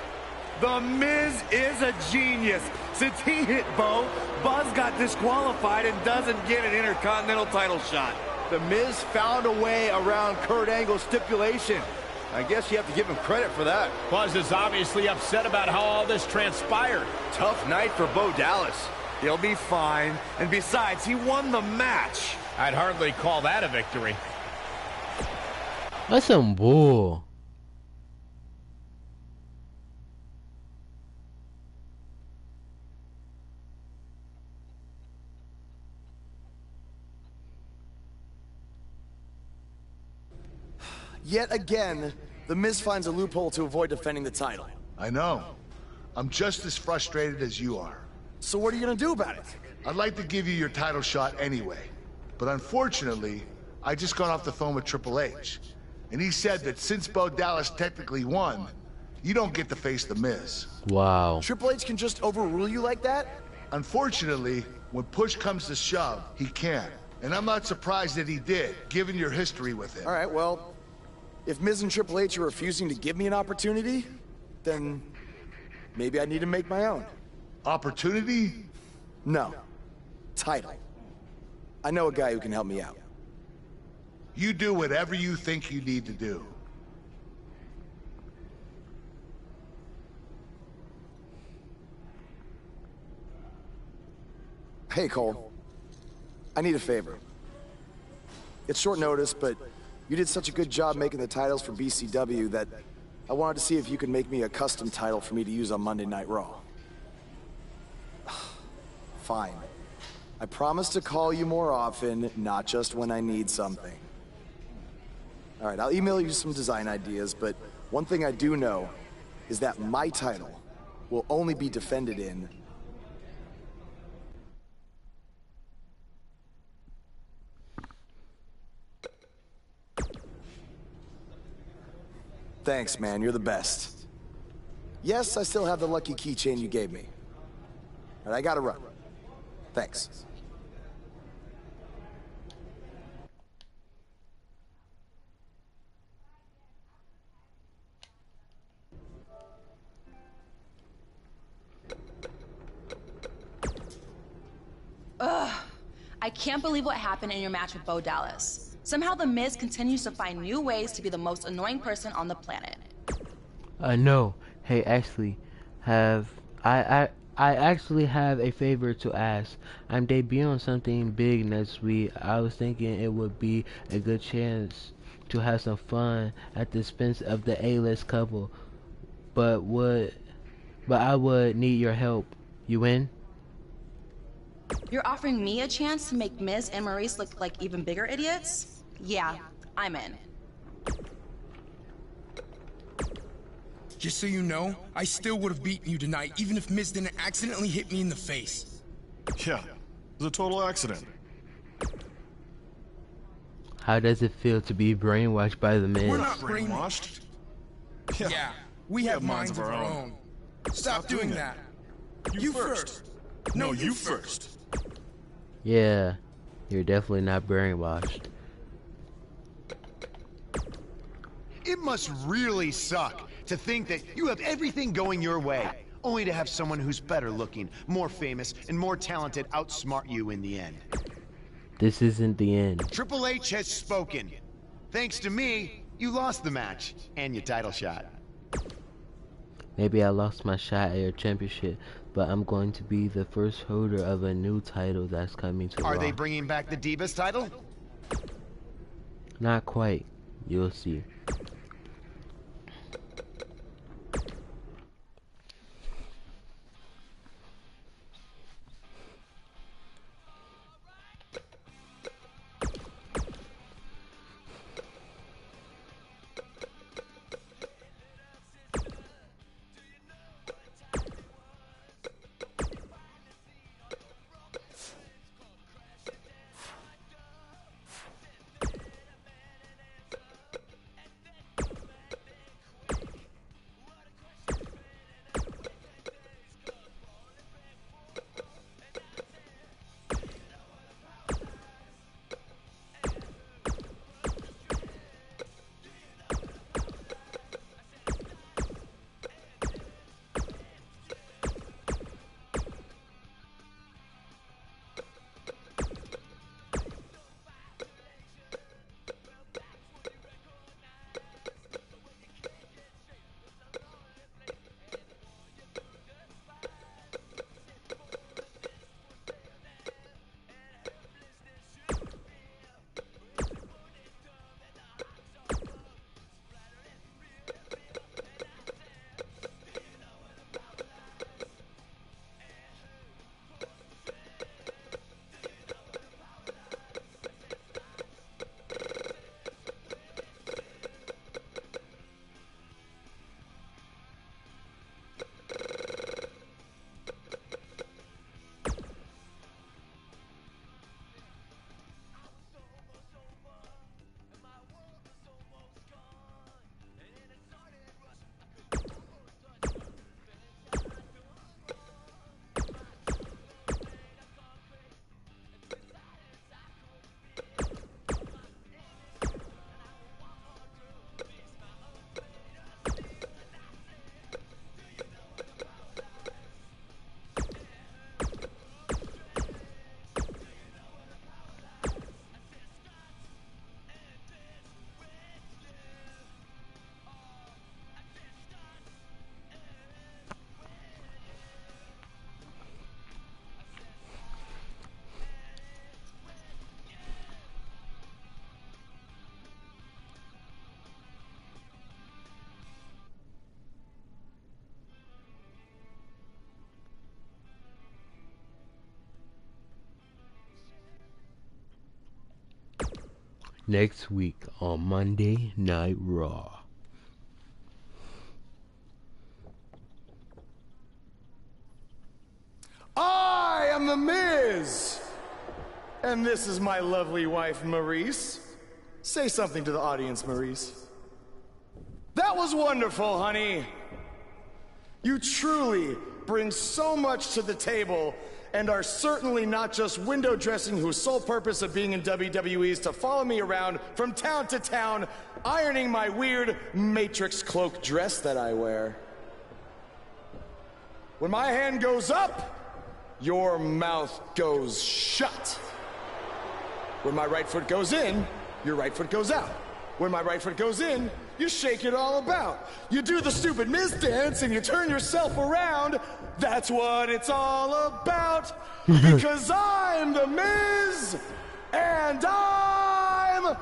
The Miz is a genius. Since he hit Bo, Buzz got disqualified and doesn't get an Intercontinental title shot. The Miz found a way around Kurt Angle's stipulation. I guess you have to give him credit for that. Buzz is obviously upset about how all this transpired. Tough night for Bo Dallas. He'll be fine. And besides, he won the match. I'd hardly call that a victory. That's some bull. Yet again, The Miz finds a loophole to avoid defending the title. I know. I'm just as frustrated as you are. So what are you gonna do about it? I'd like to give you your title shot anyway. But unfortunately, I just got off the phone with Triple H. And he said that since Bo Dallas technically won, you don't get to face The Miz. Wow. Triple H can just overrule you like that? Unfortunately, when push comes to shove, he can't. And I'm not surprised that he did, given your history with him. All right, well, if Miz and Triple H are refusing to give me an opportunity, then maybe I need to make my own. Opportunity? No. Title. I know a guy who can help me out. You do whatever you think you need to do. Hey, Cole. I need a favor. It's short notice, but You did such a good job making the titles for BCW that I wanted to see if you could make me a custom title for me to use on Monday Night Raw. Fine. I promise to call you more often, not just when I need something. All right, I'll email you some design ideas, but one thing I do know is that my title will only be defended in Thanks, man. You're the best. Yes, I still have the lucky keychain you gave me. But I gotta run. Thanks. Ugh. I can't believe what happened in your match with Bo Dallas. Somehow The Miz continues to find new ways to be the most annoying person on the planet. No. Hey, actually, I actually have a favor to ask. I'm debuting something big next week. I was thinking it would be a good chance to have some fun at the expense of the A-list couple, but I would need your help. You in? You're offering me a chance to make Miz and Maurice look like even bigger idiots? Yeah, I'm in. Just so you know, I still would have beaten you tonight, even if Miz didn't accidentally hit me in the face. Yeah, it was a total accident. How does it feel to be brainwashed by the Miz? We're not brainwashed. Yeah, we have minds of our own. Stop doing that. You first. No, you first. Yeah, you're definitely not brainwashed. It must really suck to think that you have everything going your way, only to have someone who's better looking, more famous, and more talented outsmart you in the end. This isn't the end. Triple H has spoken. Thanks to me, you lost the match and your title shot. Maybe I lost my shot at your championship, but I'm going to be the first holder of a new title that's coming to Raw. Are they bringing back the Divas title? Not quite. You'll see. next week on Monday Night Raw. I am The Miz! And this is my lovely wife, Maurice. Say something to the audience, Maurice. That was wonderful, honey. You truly bring so much to the table and are certainly not just window dressing whose sole purpose of being in WWE is to follow me around from town to town, ironing my weird Matrix cloak dress that I wear. When my hand goes up, your mouth goes shut. When my right foot goes in, your right foot goes out. When my right foot goes in, you shake it all about. You do the stupid Miz dance and you turn yourself around. That's what it's all about. Because I'm The Miz and I'm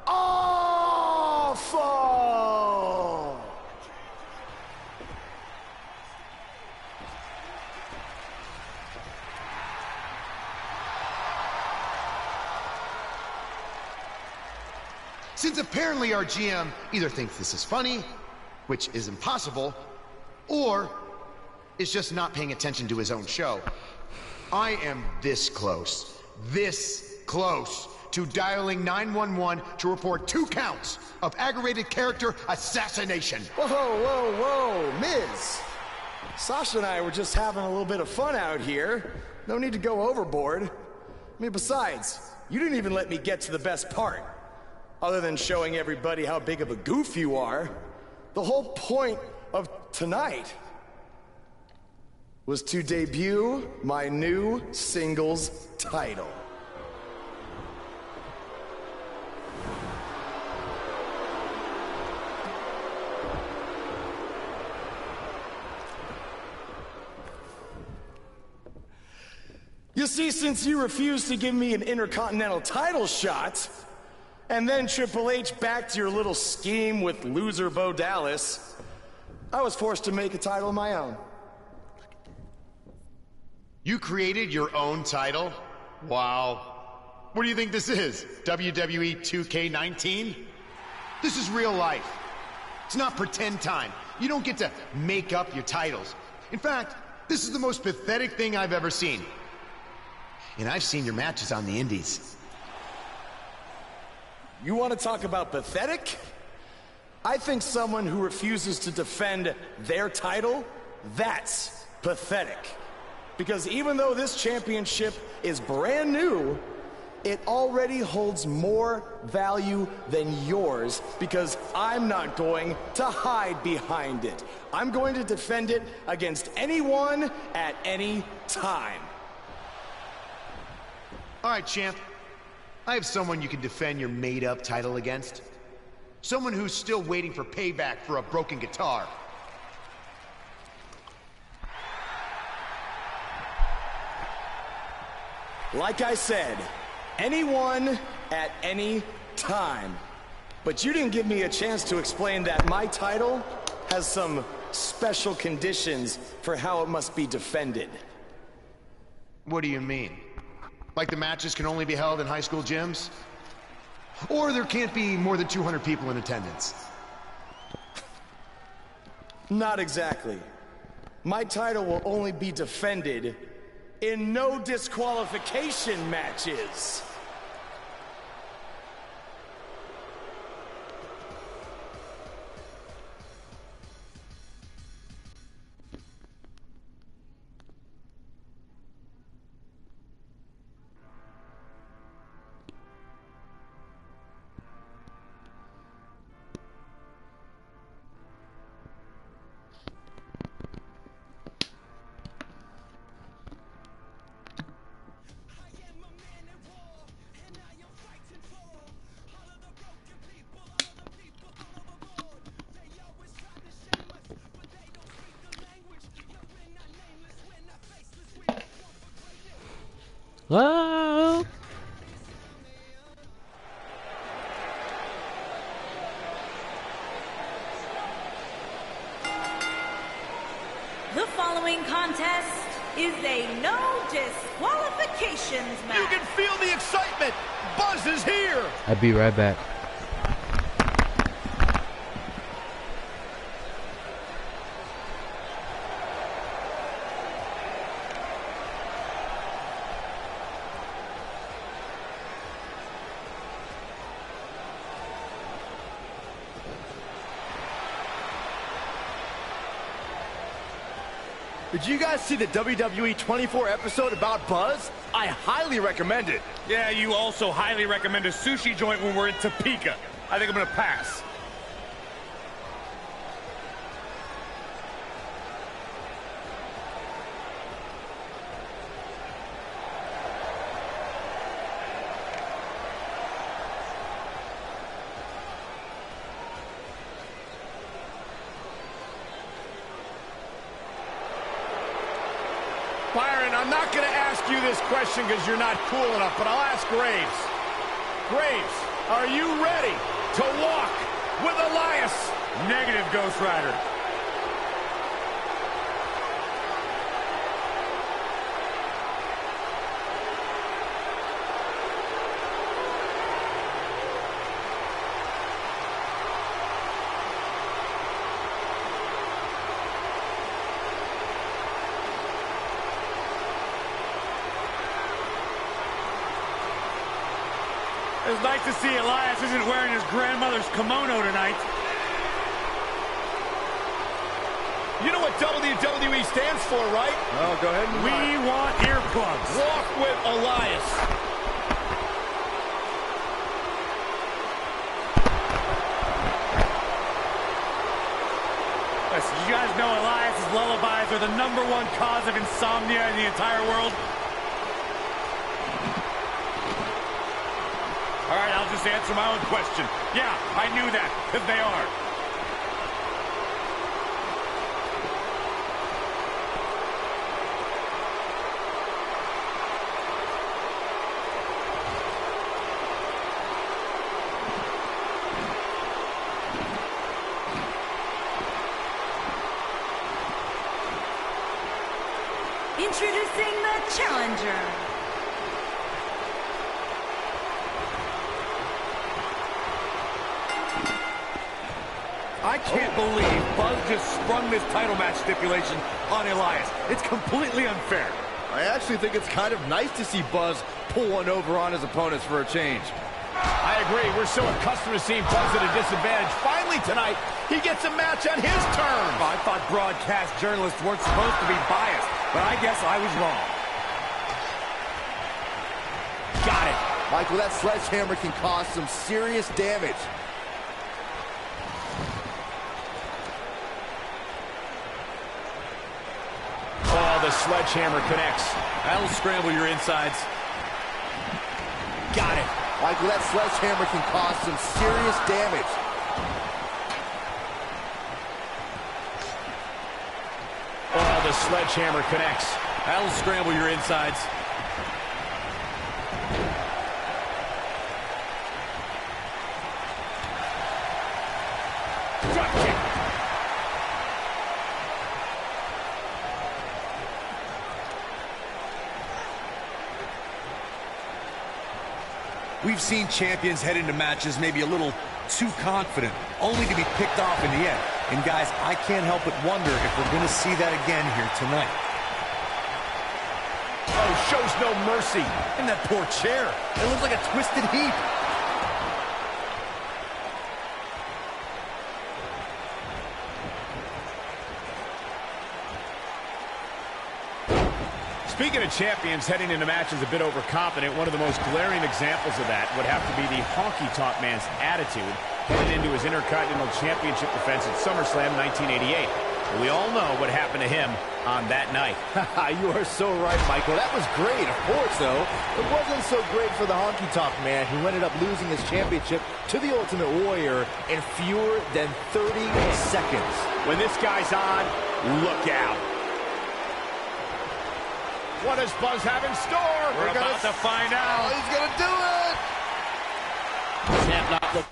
awful. Since apparently our GM either thinks this is funny, which is impossible, or is just not paying attention to his own show, I am this close to dialing 911 to report 2 counts of aggravated character assassination. Whoa, Miz. Sasha and I were just having a little bit of fun out here. No need to go overboard. I mean, besides, you didn't even let me get to the best part. Other than showing everybody how big of a goof you are, the whole point of tonight was to debut my new singles title. You see, since you refused to give me an Intercontinental title shot, and then Triple H backed your little scheme with loser Bo Dallas, I was forced to make a title of my own. You created your own title? Wow. What do you think this is? WWE 2K19? This is real life. It's not pretend time. You don't get to make up your titles. In fact, this is the most pathetic thing I've ever seen. And I've seen your matches on the indies. You want to talk about pathetic? I think someone who refuses to defend their title, that's pathetic. Because even though this championship is brand new, it already holds more value than yours because I'm not going to hide behind it. I'm going to defend it against anyone at any time. All right, champ. I have someone you can defend your made-up title against. Someone who's still waiting for payback for a broken guitar. Like I said, anyone at any time. But you didn't give me a chance to explain that my title has some special conditions for how it must be defended. What do you mean? Like the matches can only be held in high school gyms? Or there can't be more than 200 people in attendance? Not exactly. My title will only be defended in no disqualification matches. Oh. The following contest is a no disqualifications match. You can feel the excitement. Buzz is here! I'll be right back. Did you guys see the WWE 24 episode about Buzz? I highly recommend it. Yeah, you also highly recommend a sushi joint when we're in Topeka. I think I'm gonna pass. Byron, I'm not going to ask you this question because you're not cool enough, but I'll ask Graves. Graves, are you ready to walk with Elias? Negative, Ghost Rider. It's nice to see Elias isn't wearing his grandmother's kimono tonight. You know what WWE stands for, right? Oh, go ahead. We want earplugs. Walk with Elias. Listen, you guys know Elias's lullabies are the #1 cause of insomnia in the entire world. All right, I'll just answer my own question. Yeah, I knew that, because they are. Introducing the challenger. I can't believe Buzz just sprung this title match stipulation on Elias. It's completely unfair. I actually think it's kind of nice to see Buzz pull one over on his opponents for a change. I agree. We're so accustomed to seeing Buzz at a disadvantage. Finally tonight, he gets a match on his terms. I thought broadcast journalists weren't supposed to be biased, but I guess I was wrong. Got it. Michael, that sledgehammer can cause some serious damage. Oh, the sledgehammer connects. That'll scramble your insides. Got it. Michael, that sledgehammer can cause some serious damage. Oh, the sledgehammer connects. That'll scramble your insides. Drop kick. We've seen champions head into matches maybe a little too confident, only to be picked off in the end. And guys, I can't help but wonder if we're going to see that again here tonight. Oh, shows no mercy. And that poor chair. It looks like a twisted heap. Speaking of champions heading into matches a bit overconfident, one of the most glaring examples of that would have to be the honky-tonk man's attitude heading into his Intercontinental Championship defense at SummerSlam 1988. We all know what happened to him on that night. You are so right, Michael. That was great, of course, though. It wasn't so great for the honky-tonk man, who ended up losing his championship to the Ultimate Warrior in fewer than 30 seconds. When this guy's on, look out. What does Buzz have in store? We're about to find out. Oh, he's going to do it! Champ not look.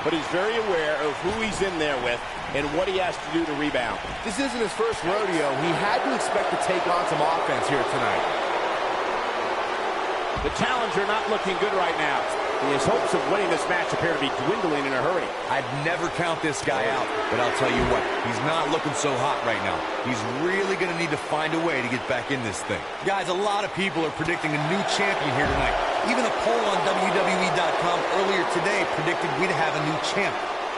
but he's very aware of who he's in there with and what he has to do to rebound. This isn't his first rodeo. He had to expect to take on some offense here tonight. The challenger not looking good right now. His hopes of winning this match appear to be dwindling in a hurry. I'd never count this guy out, but I'll tell you what, he's not looking so hot right now. He's really going to need to find a way to get back in this thing. Guys, a lot of people are predicting a new champion here tonight. Even a poll on WWE.com earlier today predicted we'd have a new champ.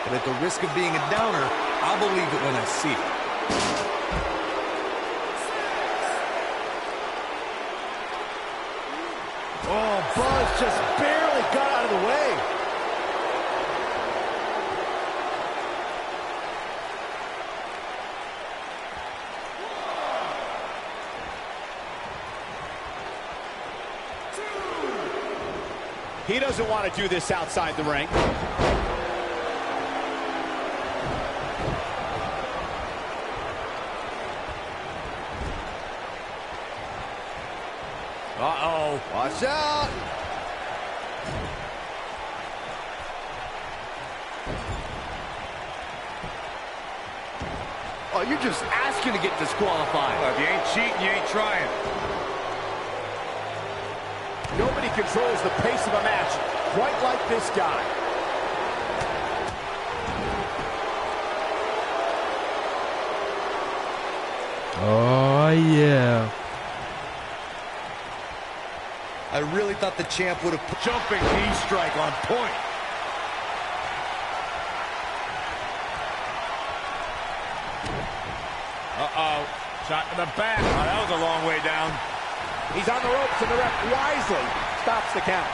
But at the risk of being a downer, I'll believe it when I see it. Oh, Buzz just barely got out of the way. He doesn't want to do this outside the ring. Uh-oh. Watch out. Oh, you're just asking to get disqualified. Well, if you ain't cheating, you ain't trying. Nobody controls the pace of a match quite like this guy. Oh, yeah. I really thought the champ would have put Jumping knee strike on point. Uh-oh. Shot to the back. Oh, that was a long way down. He's on the ropes, and the ref wisely stops the count.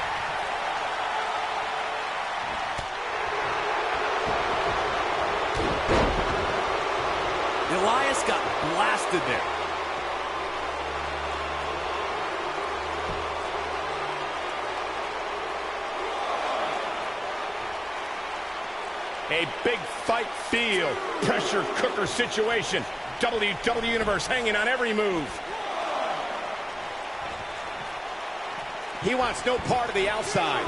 Elias got blasted there. A big fight feel. Pressure cooker situation. WWE Universe hanging on every move. He wants no part of the outside.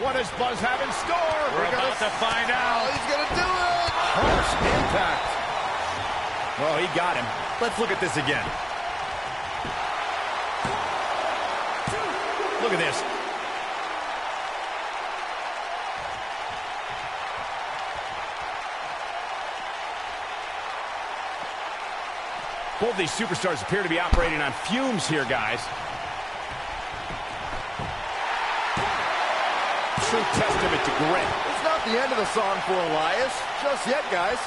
What does Buzz have in store? We're about to find out. He's going to do it. Harsh impact. Oh, he got him. Let's look at this again. Look at this. Both these superstars appear to be operating on fumes here, guys. True testament to grit. It's not the end of the song for Elias. Just yet, guys.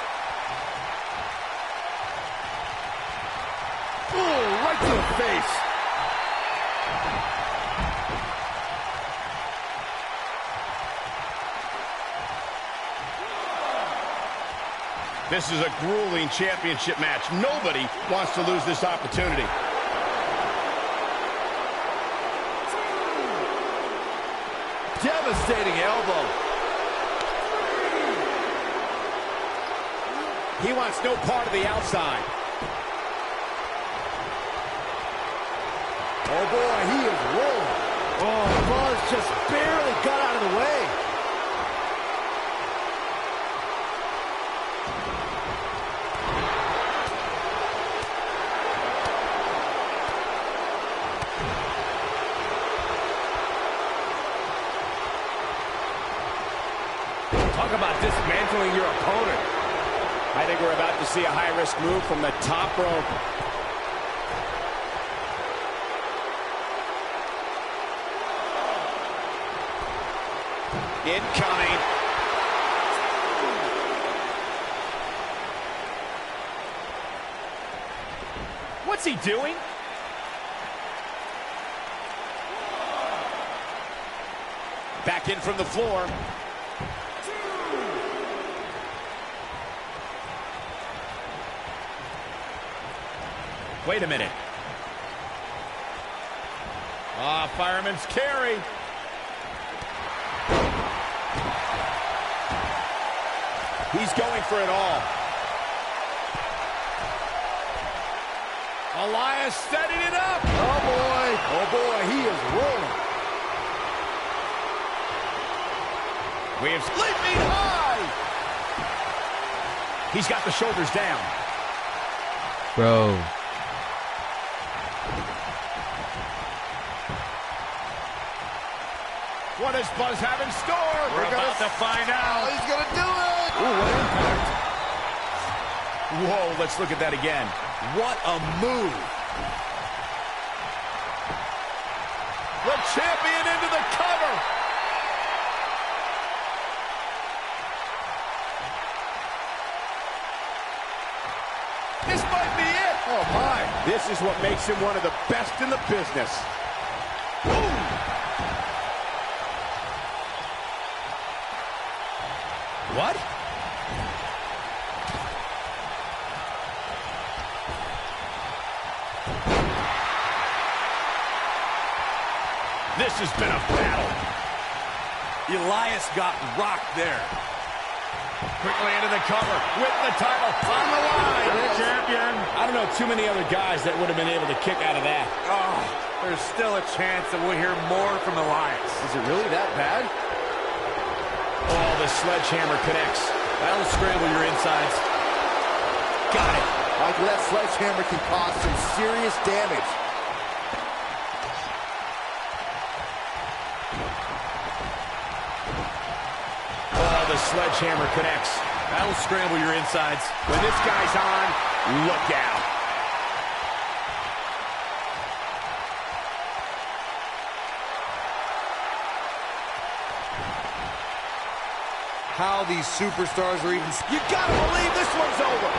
Ooh, right to the face. This is a grueling championship match. Nobody wants to lose this opportunity. Devastating elbow. He wants no part of the outside. Oh, boy, he is rolling. Oh, Buzz just barely got out of the way. Talk about dismantling your opponent. I think we're about to see a high-risk move from the top rope. Incoming. What's he doing? Back in from the floor. Wait a minute. Ah, fireman's carry. He's going for it all. Elias setting it up. Oh, boy. Oh, boy. He is rolling. We have leaping high. He's got the shoulders down. Bro. What does Buzz have in store? We're about to find out. He's going to do it. Ooh, what impact. Whoa, let's look at that again. What a move. The champion into the cover. This might be it. Oh, my. This is what makes him one of the best in the business. Boom. What? This has been a battle. Elias got rocked there. Quickly into the cover with the title on the line. Champion. I don't know too many other guys that would have been able to kick out of that. Oh, there's still a chance that we'll hear more from Elias. Is it really that bad? Oh, the sledgehammer connects. That'll scramble your insides. Got it. Michael, that sledgehammer can cause some serious damage. Oh, the sledgehammer connects. That'll scramble your insides. When this guy's on, look out. How these superstars are even... You gotta believe this one's over.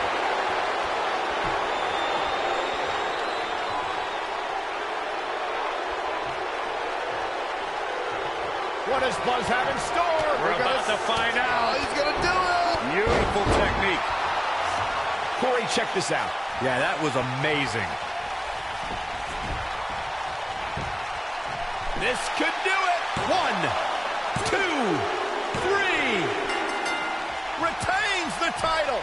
What does Buzz have in store? We're about to find out. He's going to do it. Beautiful technique. Corey, check this out. Yeah, that was amazing. This could do it. 1, 2, 3. Retains the title.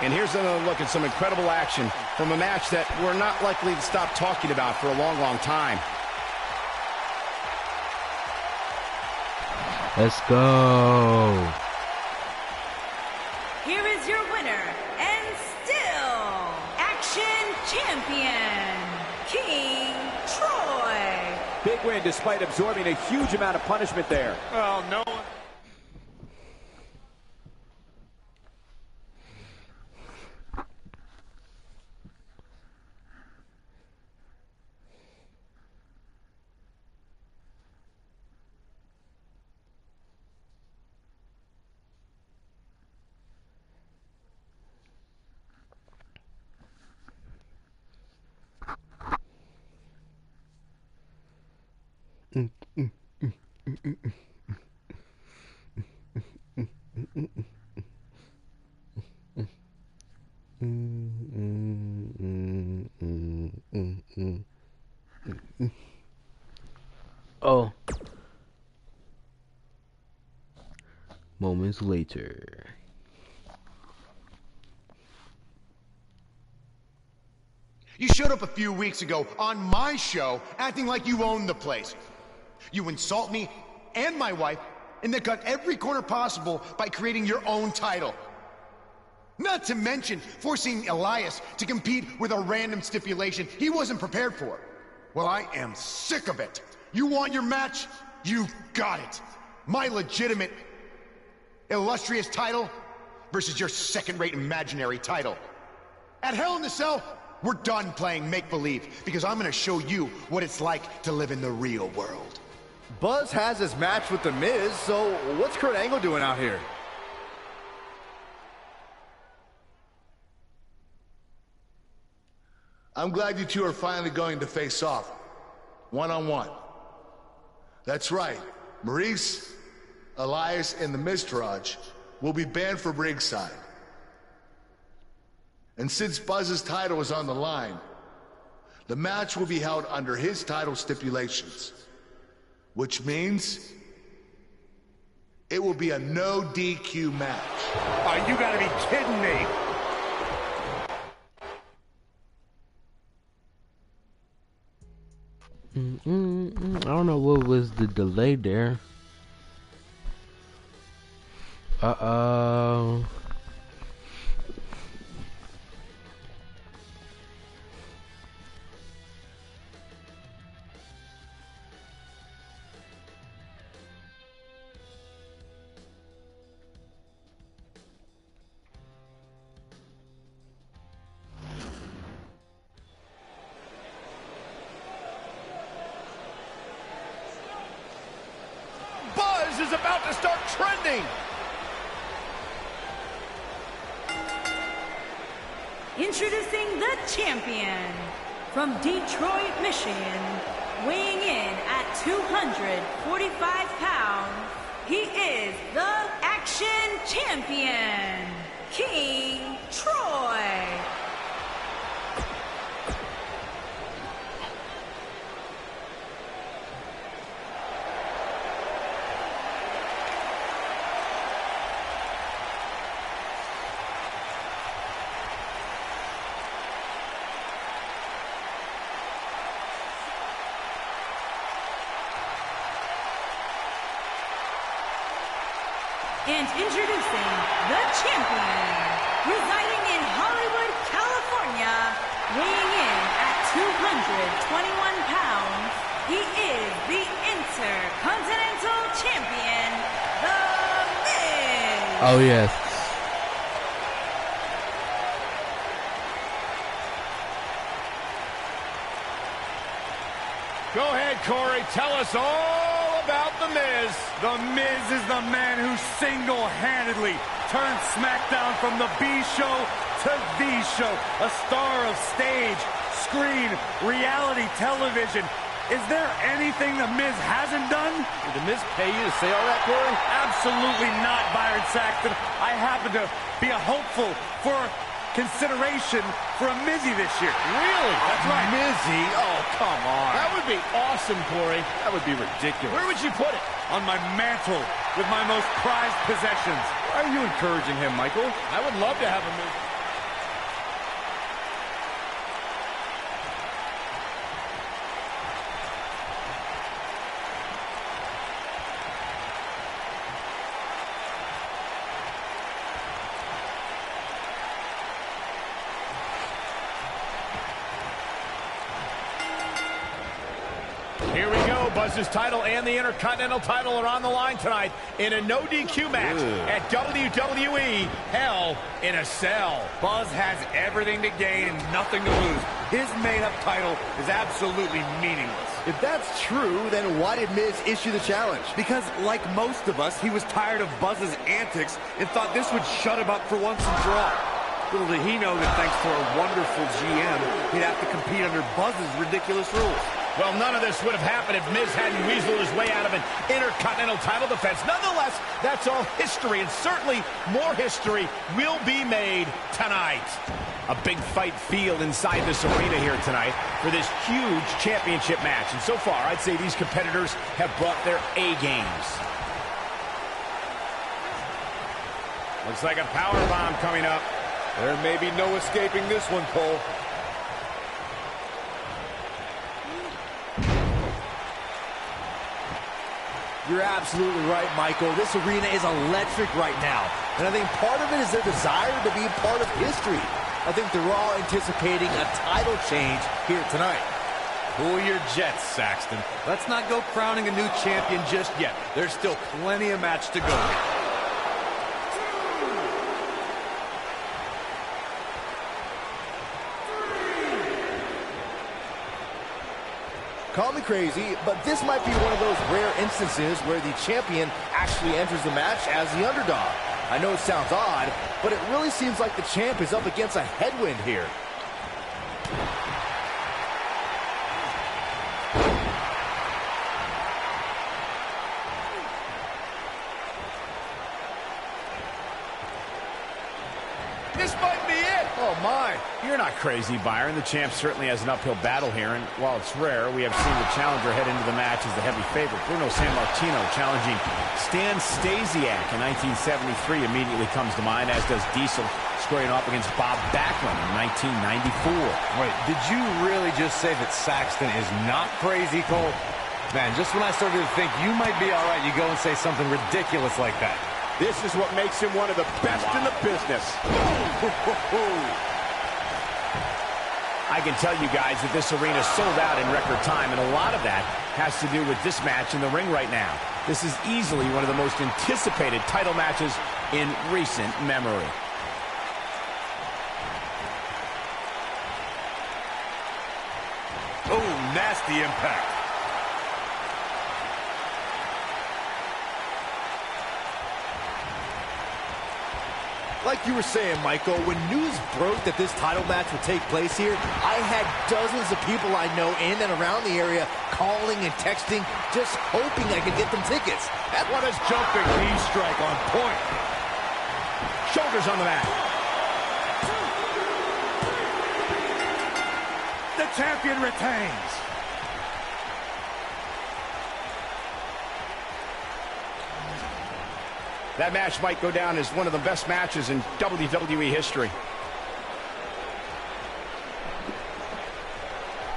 And here's another look at some incredible action from a match that we're not likely to stop talking about for a long, long time. Let's go. Here is your winner, and still Action Champion, King Troy. Big win despite absorbing a huge amount of punishment there. Oh, no. Oh. Moments later. You showed up a few weeks ago on my show acting like you owned the place. You insult me and my wife and then cut every corner possible by creating your own title. Not to mention forcing Elias to compete with a random stipulation he wasn't prepared for. Well, I am sick of it. You want your match? You got it. My legitimate, illustrious title versus your second-rate imaginary title. At Hell in the Cell, we're done playing make-believe because I'm gonna show you what it's like to live in the real world. Buzz has his match with The Miz, so what's Kurt Angle doing out here? I'm glad you two are finally going to face off, one-on-one. That's right, Maurice, Elias, and the Miztourage will be banned from ringside. And since Buzz's title is on the line, the match will be held under his title stipulations, which means it will be a no DQ match. Oh, you gotta be kidding me. I don't know what was the delay there. Uh-oh. Buzz is about to start trending. Introducing the champion from Detroit, Michigan, weighing in at 245 pounds, he is the Action Champion, King Troy. And introducing the champion, residing in Hollywood, California, weighing in at 221 pounds, he is the Intercontinental Champion, The Miz. Oh, yes. Go ahead, Corey. Tell us all about The Miz. The Miz is the man who single-handedly turned SmackDown from the B show to the show. A star of stage, screen, reality television. Is there anything The Miz hasn't done? Did The Miz pay you to say all that, Corey? Absolutely not, Byron Saxton. I happen to be a hopeful for consideration for a Mizzy this year. Really? That's right. Mizzy? Oh, come on. That would be awesome, Corey. That would be ridiculous. Where would you put it? On my mantle with my most prized possessions. Why are you encouraging him, Michael? I would love to have a Mizzy. Here we go. Buzz's title and the Intercontinental title are on the line tonight in a no DQ match at WWE Hell in a Cell. Buzz has everything to gain and nothing to lose. His made-up title is absolutely meaningless. If that's true, then why did Miz issue the challenge? Because, like most of us, he was tired of Buzz's antics and thought this would shut him up for once and for all. Little did he know that thanks to our wonderful GM, he'd have to compete under Buzz's ridiculous rules. Well, none of this would have happened if Miz hadn't weaseled his way out of an Intercontinental title defense. Nonetheless, that's all history, and certainly more history will be made tonight. A big fight feel inside this arena here tonight for this huge championship match. And so far, I'd say these competitors have brought their A games. Looks like a powerbomb coming up. There may be no escaping this one, Cole. You're absolutely right, Michael. This arena is electric right now. And I think part of it is their desire to be a part of history. I think they're all anticipating a title change here tonight. Cool your jets, Saxton. Let's not go crowning a new champion just yet. There's still plenty of match to go. Call me crazy, but this might be one of those rare instances where the champion actually enters the match as the underdog. I know it sounds odd, but it really seems like the champ is up against a headwind here. This might be it. Oh, my. You're not crazy, Byron. The champ certainly has an uphill battle here, and while it's rare, we have seen the challenger head into the match as the heavy favorite. Bruno Sammartino challenging Stan Stasiak in 1973 immediately comes to mind, as does Diesel squaring off against Bob Backlund in 1994. Wait, did you really just say that Saxton is not crazy, Cole? Man, just when I started to think you might be all right, you go and say something ridiculous like that. This is what makes him one of the best in the business. I can tell you guys that this arena sold out in record time, and a lot of that has to do with this match in the ring right now. This is easily one of the most anticipated title matches in recent memory. Oh, nasty impact. Like you were saying, Michael, when news broke that this title match would take place here, I had dozens of people I know in and around the area calling and texting, just hoping I could get them tickets. What a jumping knee strike on point. Shoulders on the mat. The champion retains. That match might go down as one of the best matches in WWE history.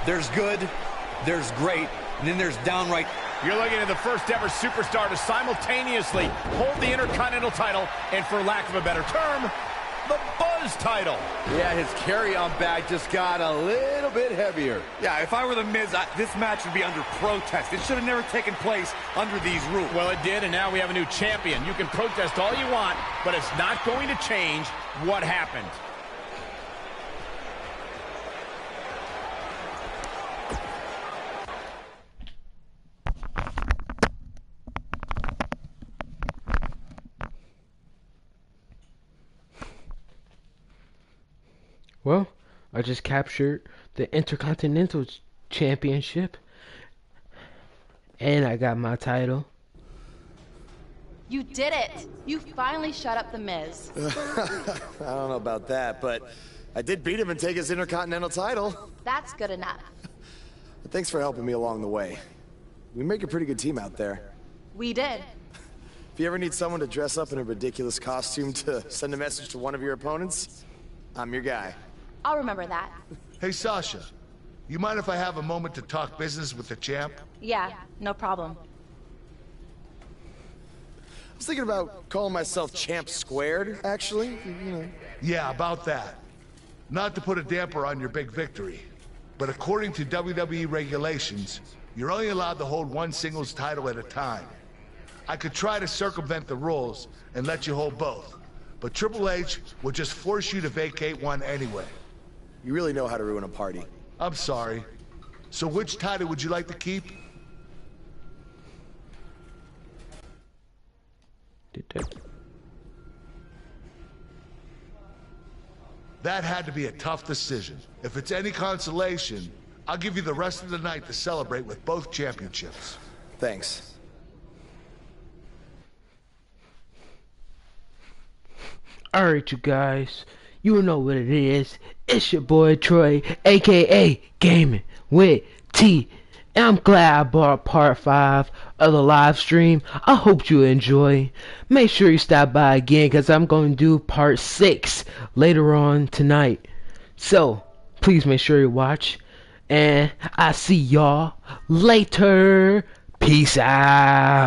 There's good, there's great, and then there's downright. You're looking at the first ever superstar to simultaneously hold the Intercontinental title and, for lack of a better term, the Buzz title. Yeah, his carry-on bag just got a little bit heavier. Yeah, if I were The Miz, this match would be under protest. It should have never taken place under these rules. Well, it did, and now we have a new champion. You can protest all you want, but it's not going to change what happened. Well, I just captured the Intercontinental Championship, and I got my title. You did it! You finally shut up the Miz. I don't know about that, but I did beat him and take his Intercontinental title. That's good enough. Thanks for helping me along the way. We make a pretty good team out there. We did. If you ever need someone to dress up in a ridiculous costume to send a message to one of your opponents, I'm your guy. I'll remember that. Hey, Sasha, you mind if I have a moment to talk business with the champ? Yeah, no problem. I was thinking about calling myself Champ Squared, actually. You know. Yeah, about that. Not to put a damper on your big victory, but according to WWE regulations, you're only allowed to hold one singles title at a time. I could try to circumvent the rules and let you hold both, but Triple H will just force you to vacate one anyway. You really know how to ruin a party. I'm sorry. So which title would you like to keep? That had to be a tough decision. If it's any consolation, I'll give you the rest of the night to celebrate with both championships. Thanks. Alright, you guys. You know what it is. It's your boy Troy, aka Gaming with T. And I'm glad I brought part 5 of the live stream. I hope you enjoy. Make sure you stop by again, because I'm going to do part 6 later on tonight. So, please make sure you watch. And I see y'all later. Peace out.